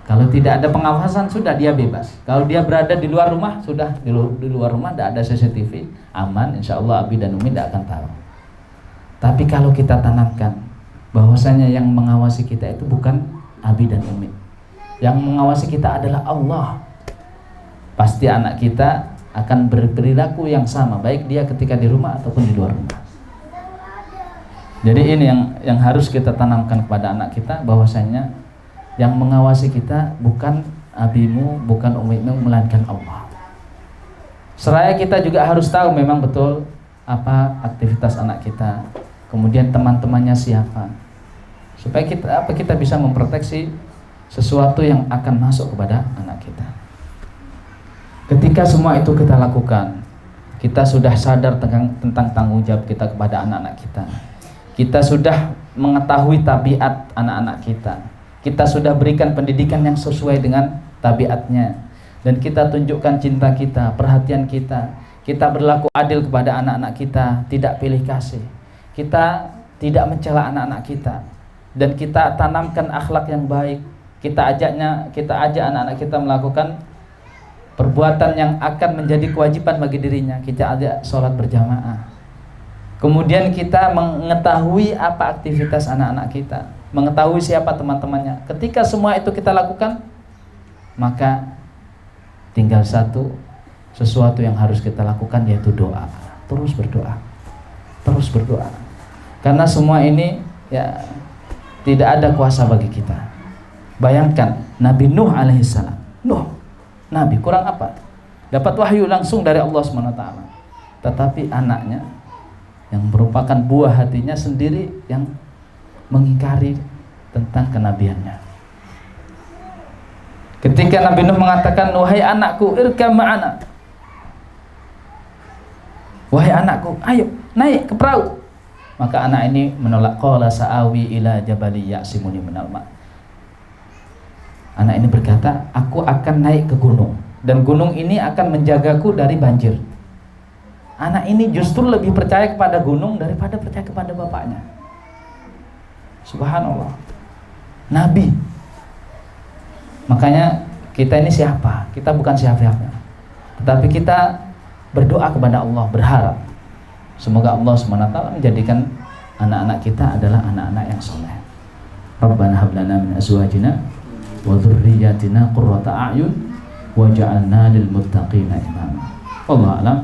Kalau tidak ada pengawasan, sudah dia bebas. Kalau dia berada di luar rumah, sudah di luar rumah tidak ada CCTV, aman, insya Allah Abi dan Umi tidak akan tahu. Tapi kalau kita tanamkan bahwasanya yang mengawasi kita itu bukan Abi dan Umi, yang mengawasi kita adalah Allah, pasti anak kita akan berperilaku yang sama, baik dia ketika di rumah ataupun di luar rumah. Jadi ini yang harus kita tanamkan kepada anak kita, bahwasanya yang mengawasi kita bukan abimu, bukan umimu, melainkan Allah. Seraya kita juga harus tahu memang betul apa aktivitas anak kita, kemudian teman-temannya siapa, supaya kita bisa memproteksi sesuatu yang akan masuk kepada anak kita. Ketika semua itu kita lakukan, kita sudah sadar tentang tanggung jawab kita kepada anak-anak kita. Kita sudah mengetahui tabiat anak-anak kita. Kita sudah berikan pendidikan yang sesuai dengan tabiatnya. Dan kita tunjukkan cinta kita, perhatian kita. Kita berlaku adil kepada anak-anak kita, tidak pilih kasih. Kita tidak mencela anak-anak kita. Dan kita tanamkan akhlak yang baik. Kita ajak anak-anak kita melakukan perbuatan yang akan menjadi kewajiban bagi dirinya. Kita ajak sholat berjamaah. Kemudian kita mengetahui apa aktivitas anak-anak kita, mengetahui siapa teman-temannya. Ketika semua itu kita lakukan, maka tinggal sesuatu yang harus kita lakukan, yaitu doa. Terus berdoa. Terus berdoa. Karena semua ini ya tidak ada kuasa bagi kita. Bayangkan Nabi Nuh alaihissalam. Nabi kurang apa? Dapat wahyu langsung dari Allah SWT. Tetapi anaknya yang merupakan buah hatinya sendiri yang mengingkari tentang kenabiannya. Ketika Nabi Nuh mengatakan, wahai anakku, irkam ma'ana. Wahai anakku, ayo naik ke perahu. Maka anak ini menolak. Qala sa'awi ila jabali ya'simuni minal ma'. Anak ini berkata, aku akan naik ke gunung, dan gunung ini akan menjagaku dari banjir. Anak ini justru lebih percaya kepada gunung daripada percaya kepada bapaknya. Subhanallah. Nabi. Makanya kita ini siapa? Kita bukan siapa-siapa. Tetapi kita berdoa kepada Allah, berharap semoga Allah SWT menjadikan anak-anak kita adalah anak-anak yang soleh. Rabbana hab lana min azwajina wa dzurriyyatina qurrata a'yun waj'alna lil muttaqina imama. Wallahu a'lam.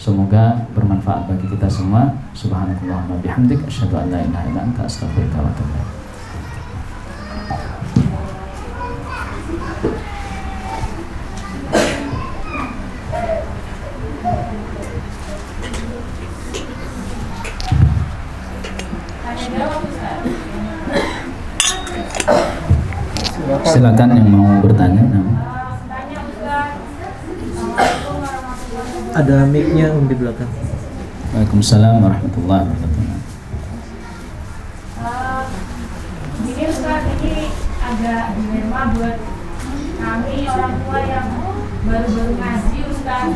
Semoga bermanfaat bagi kita semua. Subhanakallahumma bihamdik asyhadu an la ilaha illa anta astaghfiruka wa atubu ilaik. Silakan yang mau bertanya. Ada mic-nya di belakang. Waalaikumsalam warahmatullahi wabarakatuh. Ini Ustaz, ini agak dilema buat kami orang tua yang baru-baru ngaji Ustaz.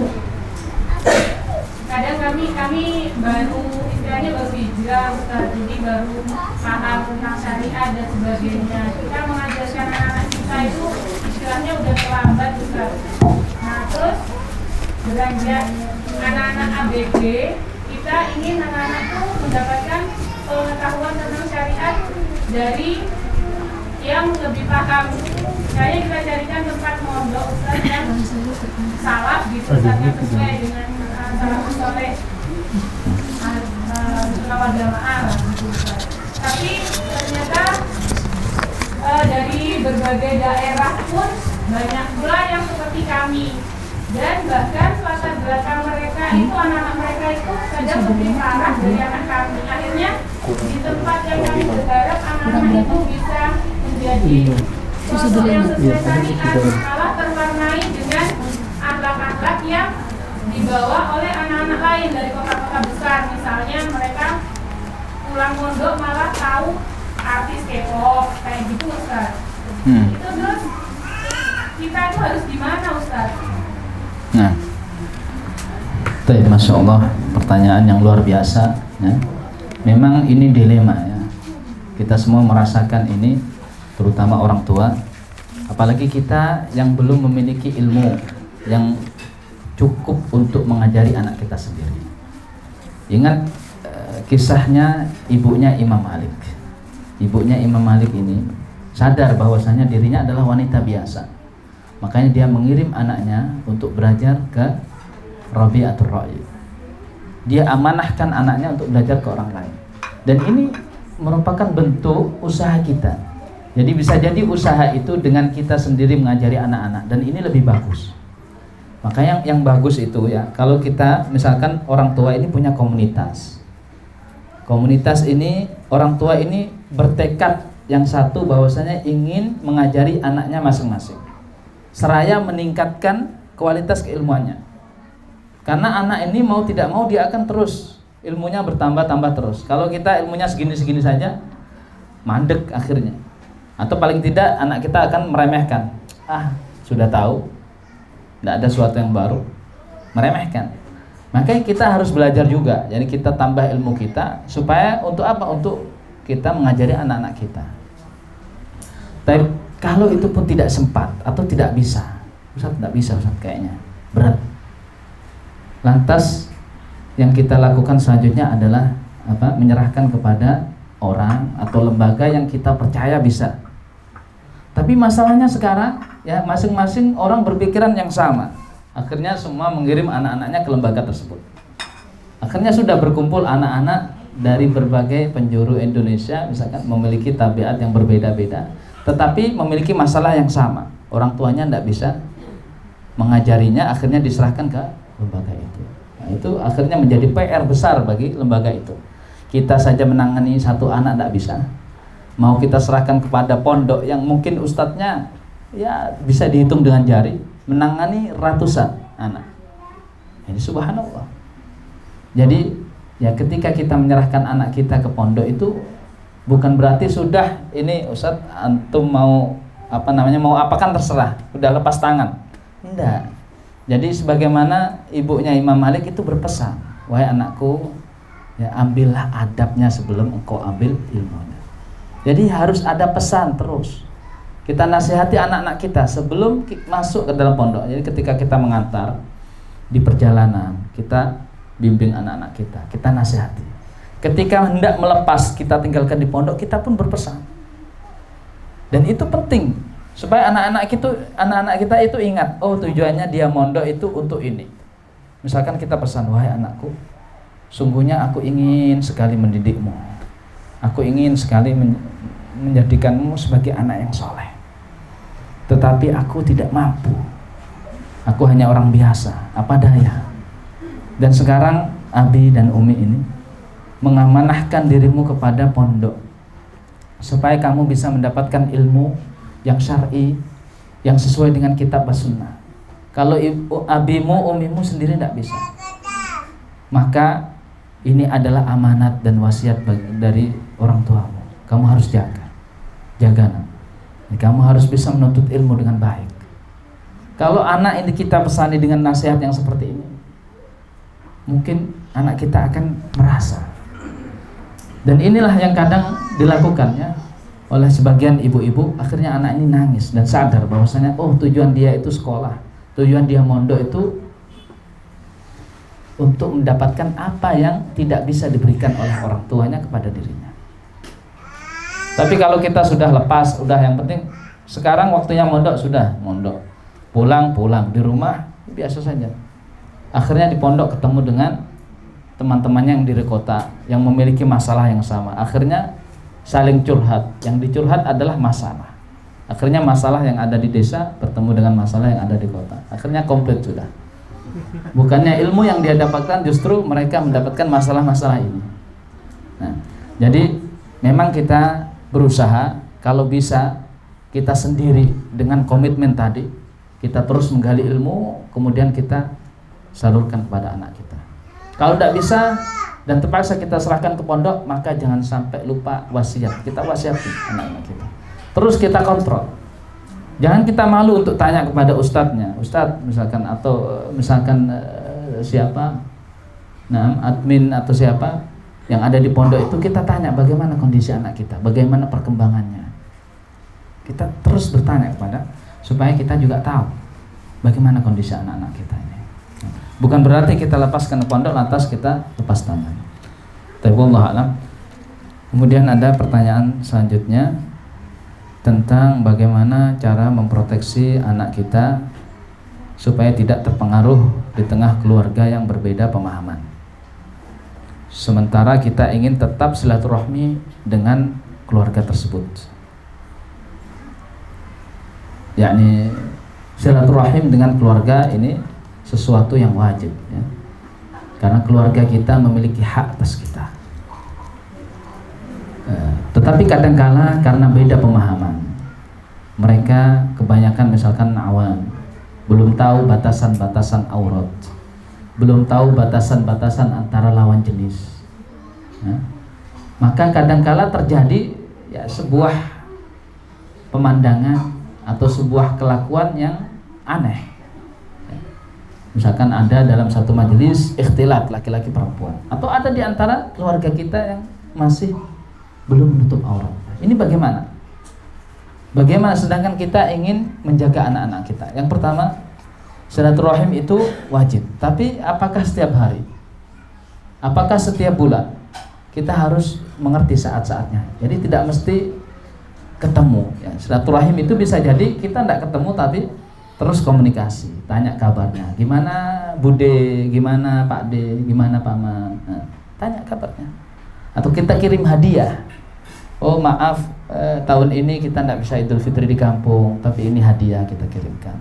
Kadang kami baru istilahnya baru hijrah Ustaz, jadi baru paham tentang syariat dan sebagainya. Kita mengajarkan anak-anak kita itu istilahnya udah terlambat Ustaz. Nah terus beranjak anak-anak ABG, kita ingin anak-anak itu mendapatkan pengetahuan tentang syariat dari yang lebih paham. Kayaknya kita carikan tempat mondok Ustaz yang salaf gitu Ustaz, yang sesuai dengan salafus soleh sunnah wal jamaah gitu Ustaz. Tapi ternyata dari berbagai daerah pun banyak pula yang seperti kami, dan bahkan latar belakang mereka itu, anak-anak mereka itu kadang lebih parah dari anak kami. Akhirnya di tempat yang kami berharap anak-anak itu bisa menjadi sosok yang sesuai syariat, malah terwarnai dengan akhlak-akhlak yang dibawa oleh anak-anak lain dari kota-kota besar. Misalnya mereka pulang mondok malah tahu artis K-pop kayak gitu Ustaz. Itu terus kita itu harus gimana Ustaz? Nah, Masya Allah, pertanyaan yang luar biasa ya. Memang ini dilema ya. Kita semua merasakan ini, terutama orang tua. Apalagi kita yang belum memiliki ilmu yang cukup untuk mengajari anak kita sendiri. Ingat kisahnya ibunya Imam Malik. Ibunya Imam Malik ini sadar bahwasanya dirinya adalah wanita biasa. Makanya dia mengirim anaknya untuk belajar ke Rabi'atul Ra'i. Dia amanahkan anaknya untuk belajar ke orang lain. Dan ini merupakan bentuk usaha kita. Jadi bisa jadi usaha itu dengan kita sendiri mengajari anak-anak, dan ini lebih bagus. Maka yang bagus itu ya, kalau kita misalkan orang tua ini punya komunitas. Komunitas ini, orang tua ini bertekad yang satu bahwasanya ingin mengajari anaknya masing-masing, seraya meningkatkan kualitas keilmuannya. Karena anak ini mau tidak mau dia akan terus ilmunya bertambah-tambah terus. Kalau kita ilmunya segini-segini saja, mandek akhirnya. Atau paling tidak anak kita akan meremehkan. Sudah tahu, tidak ada sesuatu yang baru, meremehkan. Makanya kita harus belajar juga. Jadi kita tambah ilmu kita supaya untuk apa? Untuk kita mengajari anak-anak kita. Tapi kalau itu pun tidak sempat atau tidak bisa, Ustaz tidak bisa, Ustaz kayaknya berat. Lantas yang kita lakukan selanjutnya adalah apa? Menyerahkan kepada orang atau lembaga yang kita percaya bisa. Tapi masalahnya sekarang ya masing-masing orang berpikiran yang sama. Akhirnya semua mengirim anak-anaknya ke lembaga tersebut. Akhirnya sudah berkumpul anak-anak dari berbagai penjuru Indonesia, misalkan memiliki tabiat yang berbeda-beda, tetapi memiliki masalah yang sama. Orang tuanya tidak bisa mengajarinya, akhirnya diserahkan ke lembaga itu. Nah, itu akhirnya menjadi PR besar bagi lembaga itu. Kita saja menangani satu anak tidak bisa, mau kita serahkan kepada pondok yang mungkin ustadznya ya bisa dihitung dengan jari, menangani ratusan anak. Ini subhanallah. Jadi ya ketika kita menyerahkan anak kita ke pondok itu bukan berarti sudah ini ustadz antum mau mau apakan terserah, udah lepas tangan. Enggak. Jadi sebagaimana ibunya Imam Malik itu berpesan, wahai anakku, ya ambillah adabnya sebelum engkau ambil ilmunya. Jadi harus ada pesan terus. Kita nasihati anak-anak kita sebelum masuk ke dalam pondok. Jadi ketika kita mengantar di perjalanan, kita bimbing anak-anak kita nasihati. Ketika hendak melepas, kita tinggalkan di pondok, kita pun berpesan. Dan itu penting supaya anak-anak kita itu ingat, oh tujuannya dia mondok itu untuk ini. Misalkan kita pesan, wahai anakku, sungguhnya aku ingin sekali mendidikmu. Aku ingin sekali menjadikanmu sebagai anak yang soleh. Tetapi aku tidak mampu. Aku hanya orang biasa, apa daya. Dan sekarang Abi dan Umi ini mengamanahkan dirimu kepada pondok supaya kamu bisa mendapatkan ilmu yang syar'i, yang sesuai dengan kitab dan sunnah. Kalau abimu, umimu sendiri tidak bisa, maka ini adalah amanat dan wasiat dari orang tuamu. Kamu harus jaga. Kamu harus bisa menuntut ilmu dengan baik. Kalau anak ini kita pesani dengan nasihat yang seperti ini, mungkin anak kita akan merasa. Dan inilah yang kadang dilakukan ya oleh sebagian ibu-ibu. Akhirnya anak ini nangis dan sadar bahwasanya oh tujuan dia itu sekolah, tujuan dia mondok itu untuk mendapatkan apa yang tidak bisa diberikan oleh orang tuanya kepada dirinya. Tapi kalau kita sudah lepas, udah yang penting sekarang waktunya mondok, sudah mondok, pulang di rumah biasa saja. Akhirnya di pondok ketemu dengan teman-temannya yang di kota yang memiliki masalah yang sama. Akhirnya saling curhat. Yang dicurhat adalah masalah. Akhirnya masalah yang ada di desa bertemu dengan masalah yang ada di kota. Akhirnya komplit sudah. Bukannya ilmu yang dia dapatkan, justru mereka mendapatkan masalah-masalah ini. Nah, jadi memang kita berusaha kalau bisa kita sendiri dengan komitmen tadi, kita terus menggali ilmu, kemudian kita salurkan kepada anak kita. Kalau tidak bisa dan terpaksa kita serahkan ke pondok, maka jangan sampai lupa wasiat. Kita wasiati anak-anak kita. Terus kita kontrol. Jangan kita malu untuk tanya kepada ustadznya, ustadz misalkan atau misalkan siapa, admin atau siapa yang ada di pondok itu, kita tanya bagaimana kondisi anak kita, bagaimana perkembangannya. Kita terus bertanya kepada supaya kita juga tahu bagaimana kondisi anak-anak kita ini. Bukan berarti kita lepaskan ke pondok lantas kita lepas tangan. Tapi wallahu a'lam. Kemudian ada pertanyaan selanjutnya tentang bagaimana cara memproteksi anak kita supaya tidak terpengaruh di tengah keluarga yang berbeda pemahaman. Sementara kita ingin tetap silaturahmi dengan keluarga tersebut. Yakni silaturahim dengan keluarga ini sesuatu yang wajib ya. Karena keluarga kita memiliki hak atas kita. Tetapi kadangkala karena beda pemahaman, mereka kebanyakan misalkan awam, belum tahu batasan-batasan aurat, belum tahu batasan-batasan antara lawan jenis ya. Maka kadangkala terjadi ya sebuah pemandangan atau sebuah kelakuan yang aneh. Misalkan ada dalam satu majelis ikhtilat laki-laki perempuan, atau ada di antara keluarga kita yang masih belum menutup aurat. Ini bagaimana? Bagaimana sedangkan kita ingin menjaga anak-anak kita? Yang pertama, silaturahim itu wajib. Tapi apakah setiap hari? Apakah setiap bulan? Kita harus mengerti saat-saatnya. Jadi tidak mesti ketemu ya. Silaturahim itu bisa jadi kita tidak ketemu tapi terus komunikasi, tanya kabarnya, gimana Bude, gimana Pak D, gimana Paman, nah, tanya kabarnya. Atau kita kirim hadiah, oh maaf tahun ini kita tidak bisa Idul Fitri di kampung, tapi ini hadiah kita kirimkan.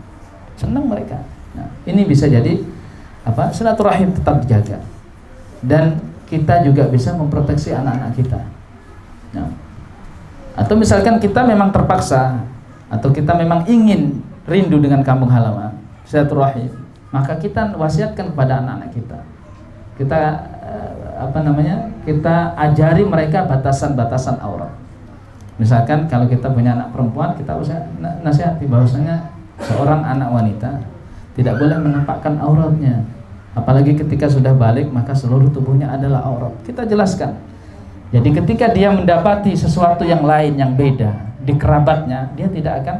Senang mereka. Nah, ini bisa jadi apa? Silaturahim tetap dijaga, dan kita juga bisa memproteksi anak-anak kita. Nah, atau misalkan kita memang terpaksa, atau kita memang ingin rindu dengan kampung halaman, silaturahim, maka kita wasiatkan kepada anak-anak kita. Kita kita ajari mereka batasan-batasan aurat. Misalkan kalau kita punya anak perempuan, kita usah nasihati bahwasanya seorang anak wanita tidak boleh menampakkan auratnya. Apalagi ketika sudah balik, maka seluruh tubuhnya adalah aurat. Kita jelaskan. Jadi ketika dia mendapati sesuatu yang lain yang beda di kerabatnya, dia tidak akan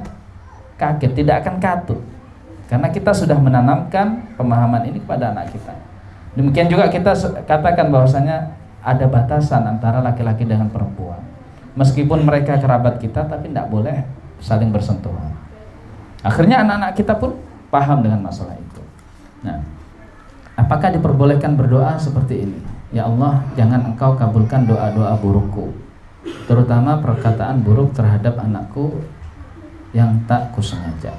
kaget, tidak akan katut. Karena kita sudah menanamkan pemahaman ini kepada anak kita. Demikian juga kita katakan bahwasanya ada batasan antara laki-laki dengan perempuan. Meskipun mereka kerabat kita, tapi tidak boleh saling bersentuhan. Akhirnya anak-anak kita pun paham dengan masalah itu. Nah, apakah diperbolehkan berdoa seperti ini? Ya Allah, jangan Engkau kabulkan doa-doa burukku, terutama perkataan buruk terhadap anakku yang tak kusengaja.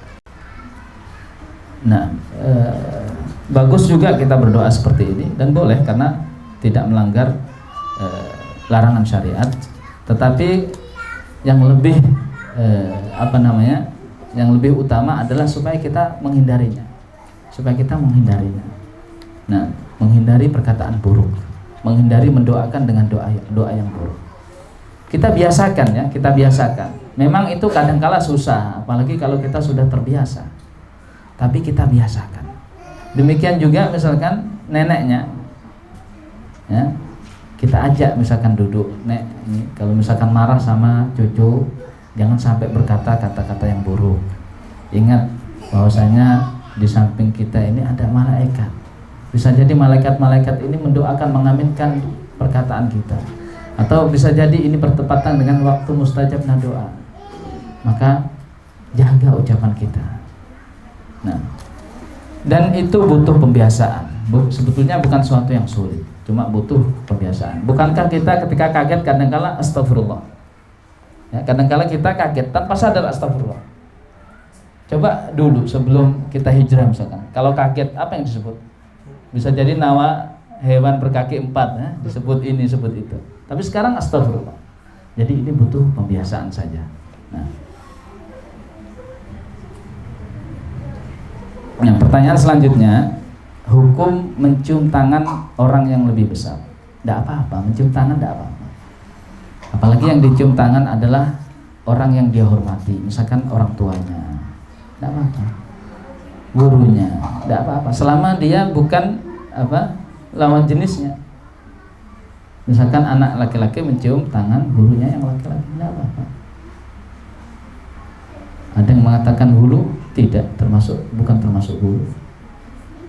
Nah, bagus juga kita berdoa seperti ini, dan boleh karena tidak melanggar larangan syariat. Tetapi yang lebih yang lebih utama adalah supaya kita menghindarinya, Nah, menghindari perkataan buruk, menghindari mendoakan dengan doa yang buruk. Kita biasakan. Memang itu kadangkala susah, apalagi kalau kita sudah terbiasa. Tapi kita biasakan. Demikian juga misalkan neneknya, ya, kita ajak misalkan duduk, Nek, ini kalau misalkan marah sama cucu, jangan sampai berkata kata-kata yang buruk. Ingat bahwasanya di samping kita ini ada malaikat. Bisa jadi malaikat-malaikat ini mendoakan, mengaminkan perkataan kita. Atau bisa jadi ini bertepatan dengan waktu mustajabnya doa. Maka jaga ucapan kita. Nah, dan itu butuh pembiasaan. Sebetulnya bukan sesuatu yang sulit, cuma butuh pembiasaan. Bukankah kita ketika kaget kadangkala astagfirullah? Ya, kadangkala kita kaget tanpa sadar astagfirullah. Coba dulu sebelum kita hijrah misalkan, kalau kaget apa yang disebut? Bisa jadi nama hewan berkaki 4 ya, disebut ini, disebut itu. Tapi sekarang astagfirullah. Jadi ini butuh pembiasaan saja. Nah, pertanyaan selanjutnya, hukum mencium tangan orang yang lebih besar. Tidak apa-apa, mencium tangan tidak apa-apa. Apalagi yang dicium tangan adalah orang yang dia hormati, misalkan orang tuanya, tidak apa-apa. Gurunya, tidak apa-apa. Selama dia bukan lawan jenisnya. Misalkan anak laki-laki mencium tangan gurunya yang laki-laki, tidak apa-apa. Ada yang mengatakan hulu, tidak termasuk, bukan termasuk hulu.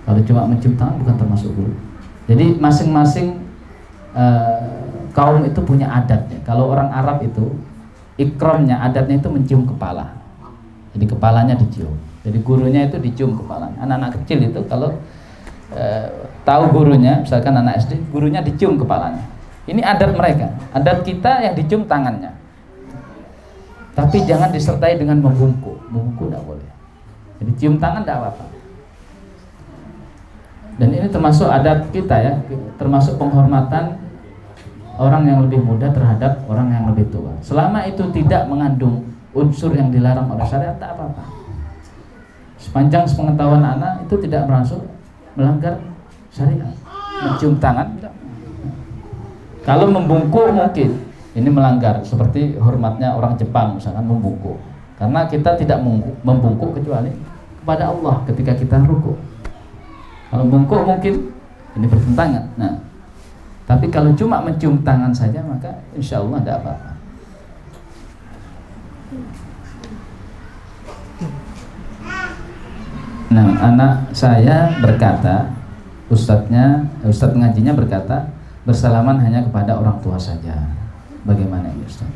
Kalau cuma mencium tangan bukan termasuk hulu. Jadi masing-masing kaum itu punya adatnya. Kalau orang Arab itu ikramnya, adatnya itu mencium kepala. Jadi kepalanya dicium. Jadi gurunya itu dicium kepalanya. Anak-anak kecil itu kalau tahu gurunya, misalkan anak SD, gurunya dicium kepalanya. Ini adat mereka. Adat kita yang dicium tangannya. Tapi jangan disertai dengan membungkuk. Membungkuk tidak boleh. Jadi cium tangan tidak apa-apa. Dan ini termasuk adat kita ya, termasuk penghormatan orang yang lebih muda terhadap orang yang lebih tua. Selama itu tidak mengandung unsur yang dilarang oleh syariat, tak apa-apa. Sepanjang sepengetahuan anak itu tidak merasuk melanggar syariat. Mencium tangan tidak. Kalau membungkuk mungkin ini melanggar, seperti hormatnya orang Jepang misalkan membungkuk. Karena kita tidak membungkuk kecuali kepada Allah ketika kita rukuk. Kalau bungkuk mungkin ini bertentangan. Nah, tapi kalau cuma mencium tangan saja maka insya Allah tidak apa-apa. Nah, anak saya berkata, ustadz ngajinya berkata, bersalaman hanya kepada orang tua saja. Bagaimana ini Ustaz?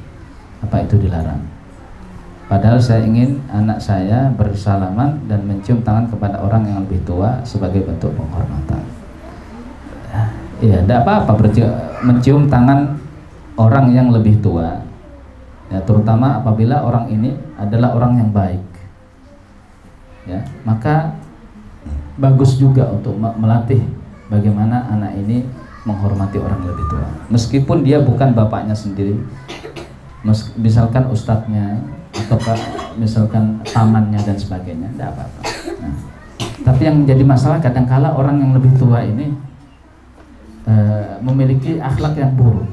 Apa itu dilarang? Padahal saya ingin anak saya bersalaman dan mencium tangan kepada orang yang lebih tua sebagai bentuk penghormatan. Ya, tidak apa-apa mencium tangan orang yang lebih tua. Ya, terutama apabila orang ini adalah orang yang baik. Ya, maka bagus juga untuk melatih bagaimana anak ini menghormati orang lebih tua. Meskipun dia bukan bapaknya sendiri, misalkan ustadznya atau misalkan pamannya dan sebagainya, tidak apa-apa. Nah, tapi yang menjadi masalah kadangkala orang yang lebih tua ini memiliki akhlak yang buruk,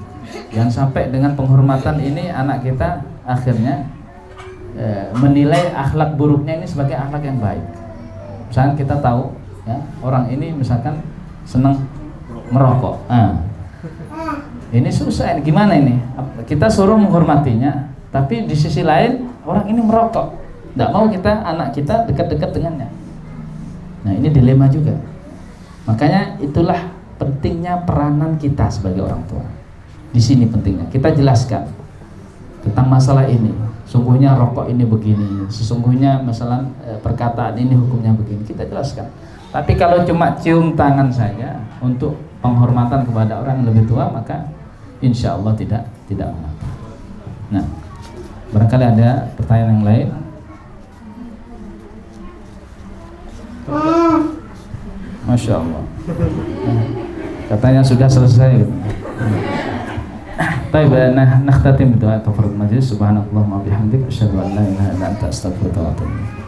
yang sampai dengan penghormatan ini anak kita akhirnya menilai akhlak buruknya ini sebagai akhlak yang baik. Misalkan kita tahu ya, orang ini misalkan senang merokok, ini susah, gimana ini? Kita suruh menghormatinya, tapi di sisi lain orang ini merokok, tidak mau kita anak kita dekat-dekat dengannya. Nah, ini dilema juga. Makanya itulah pentingnya peranan kita sebagai orang tua. Di sini pentingnya kita jelaskan tentang masalah ini. Sungguhnya rokok ini begini, sesungguhnya masalah perkataan ini hukumnya begini, kita jelaskan. Tapi kalau cuma cium tangan saja untuk penghormatan kepada orang yang lebih tua, maka insya Allah tidak mengapa. Nah, barangkali ada pertanyaan yang lain. Masya Allah. Katanya sudah selesai. Baik, nakhtatim doa kafaratul majlis. Subhanallahumma bihamdik, asyhadu an la ilaha illa anta, astaghfiruka wa atubu ilaik.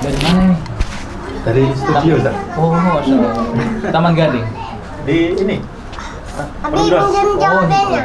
Dari mana ini? Dari studio, Ustaz. Oh, Masya Allah. Taman Gading. Di ini. Abi pinjam jawabannya.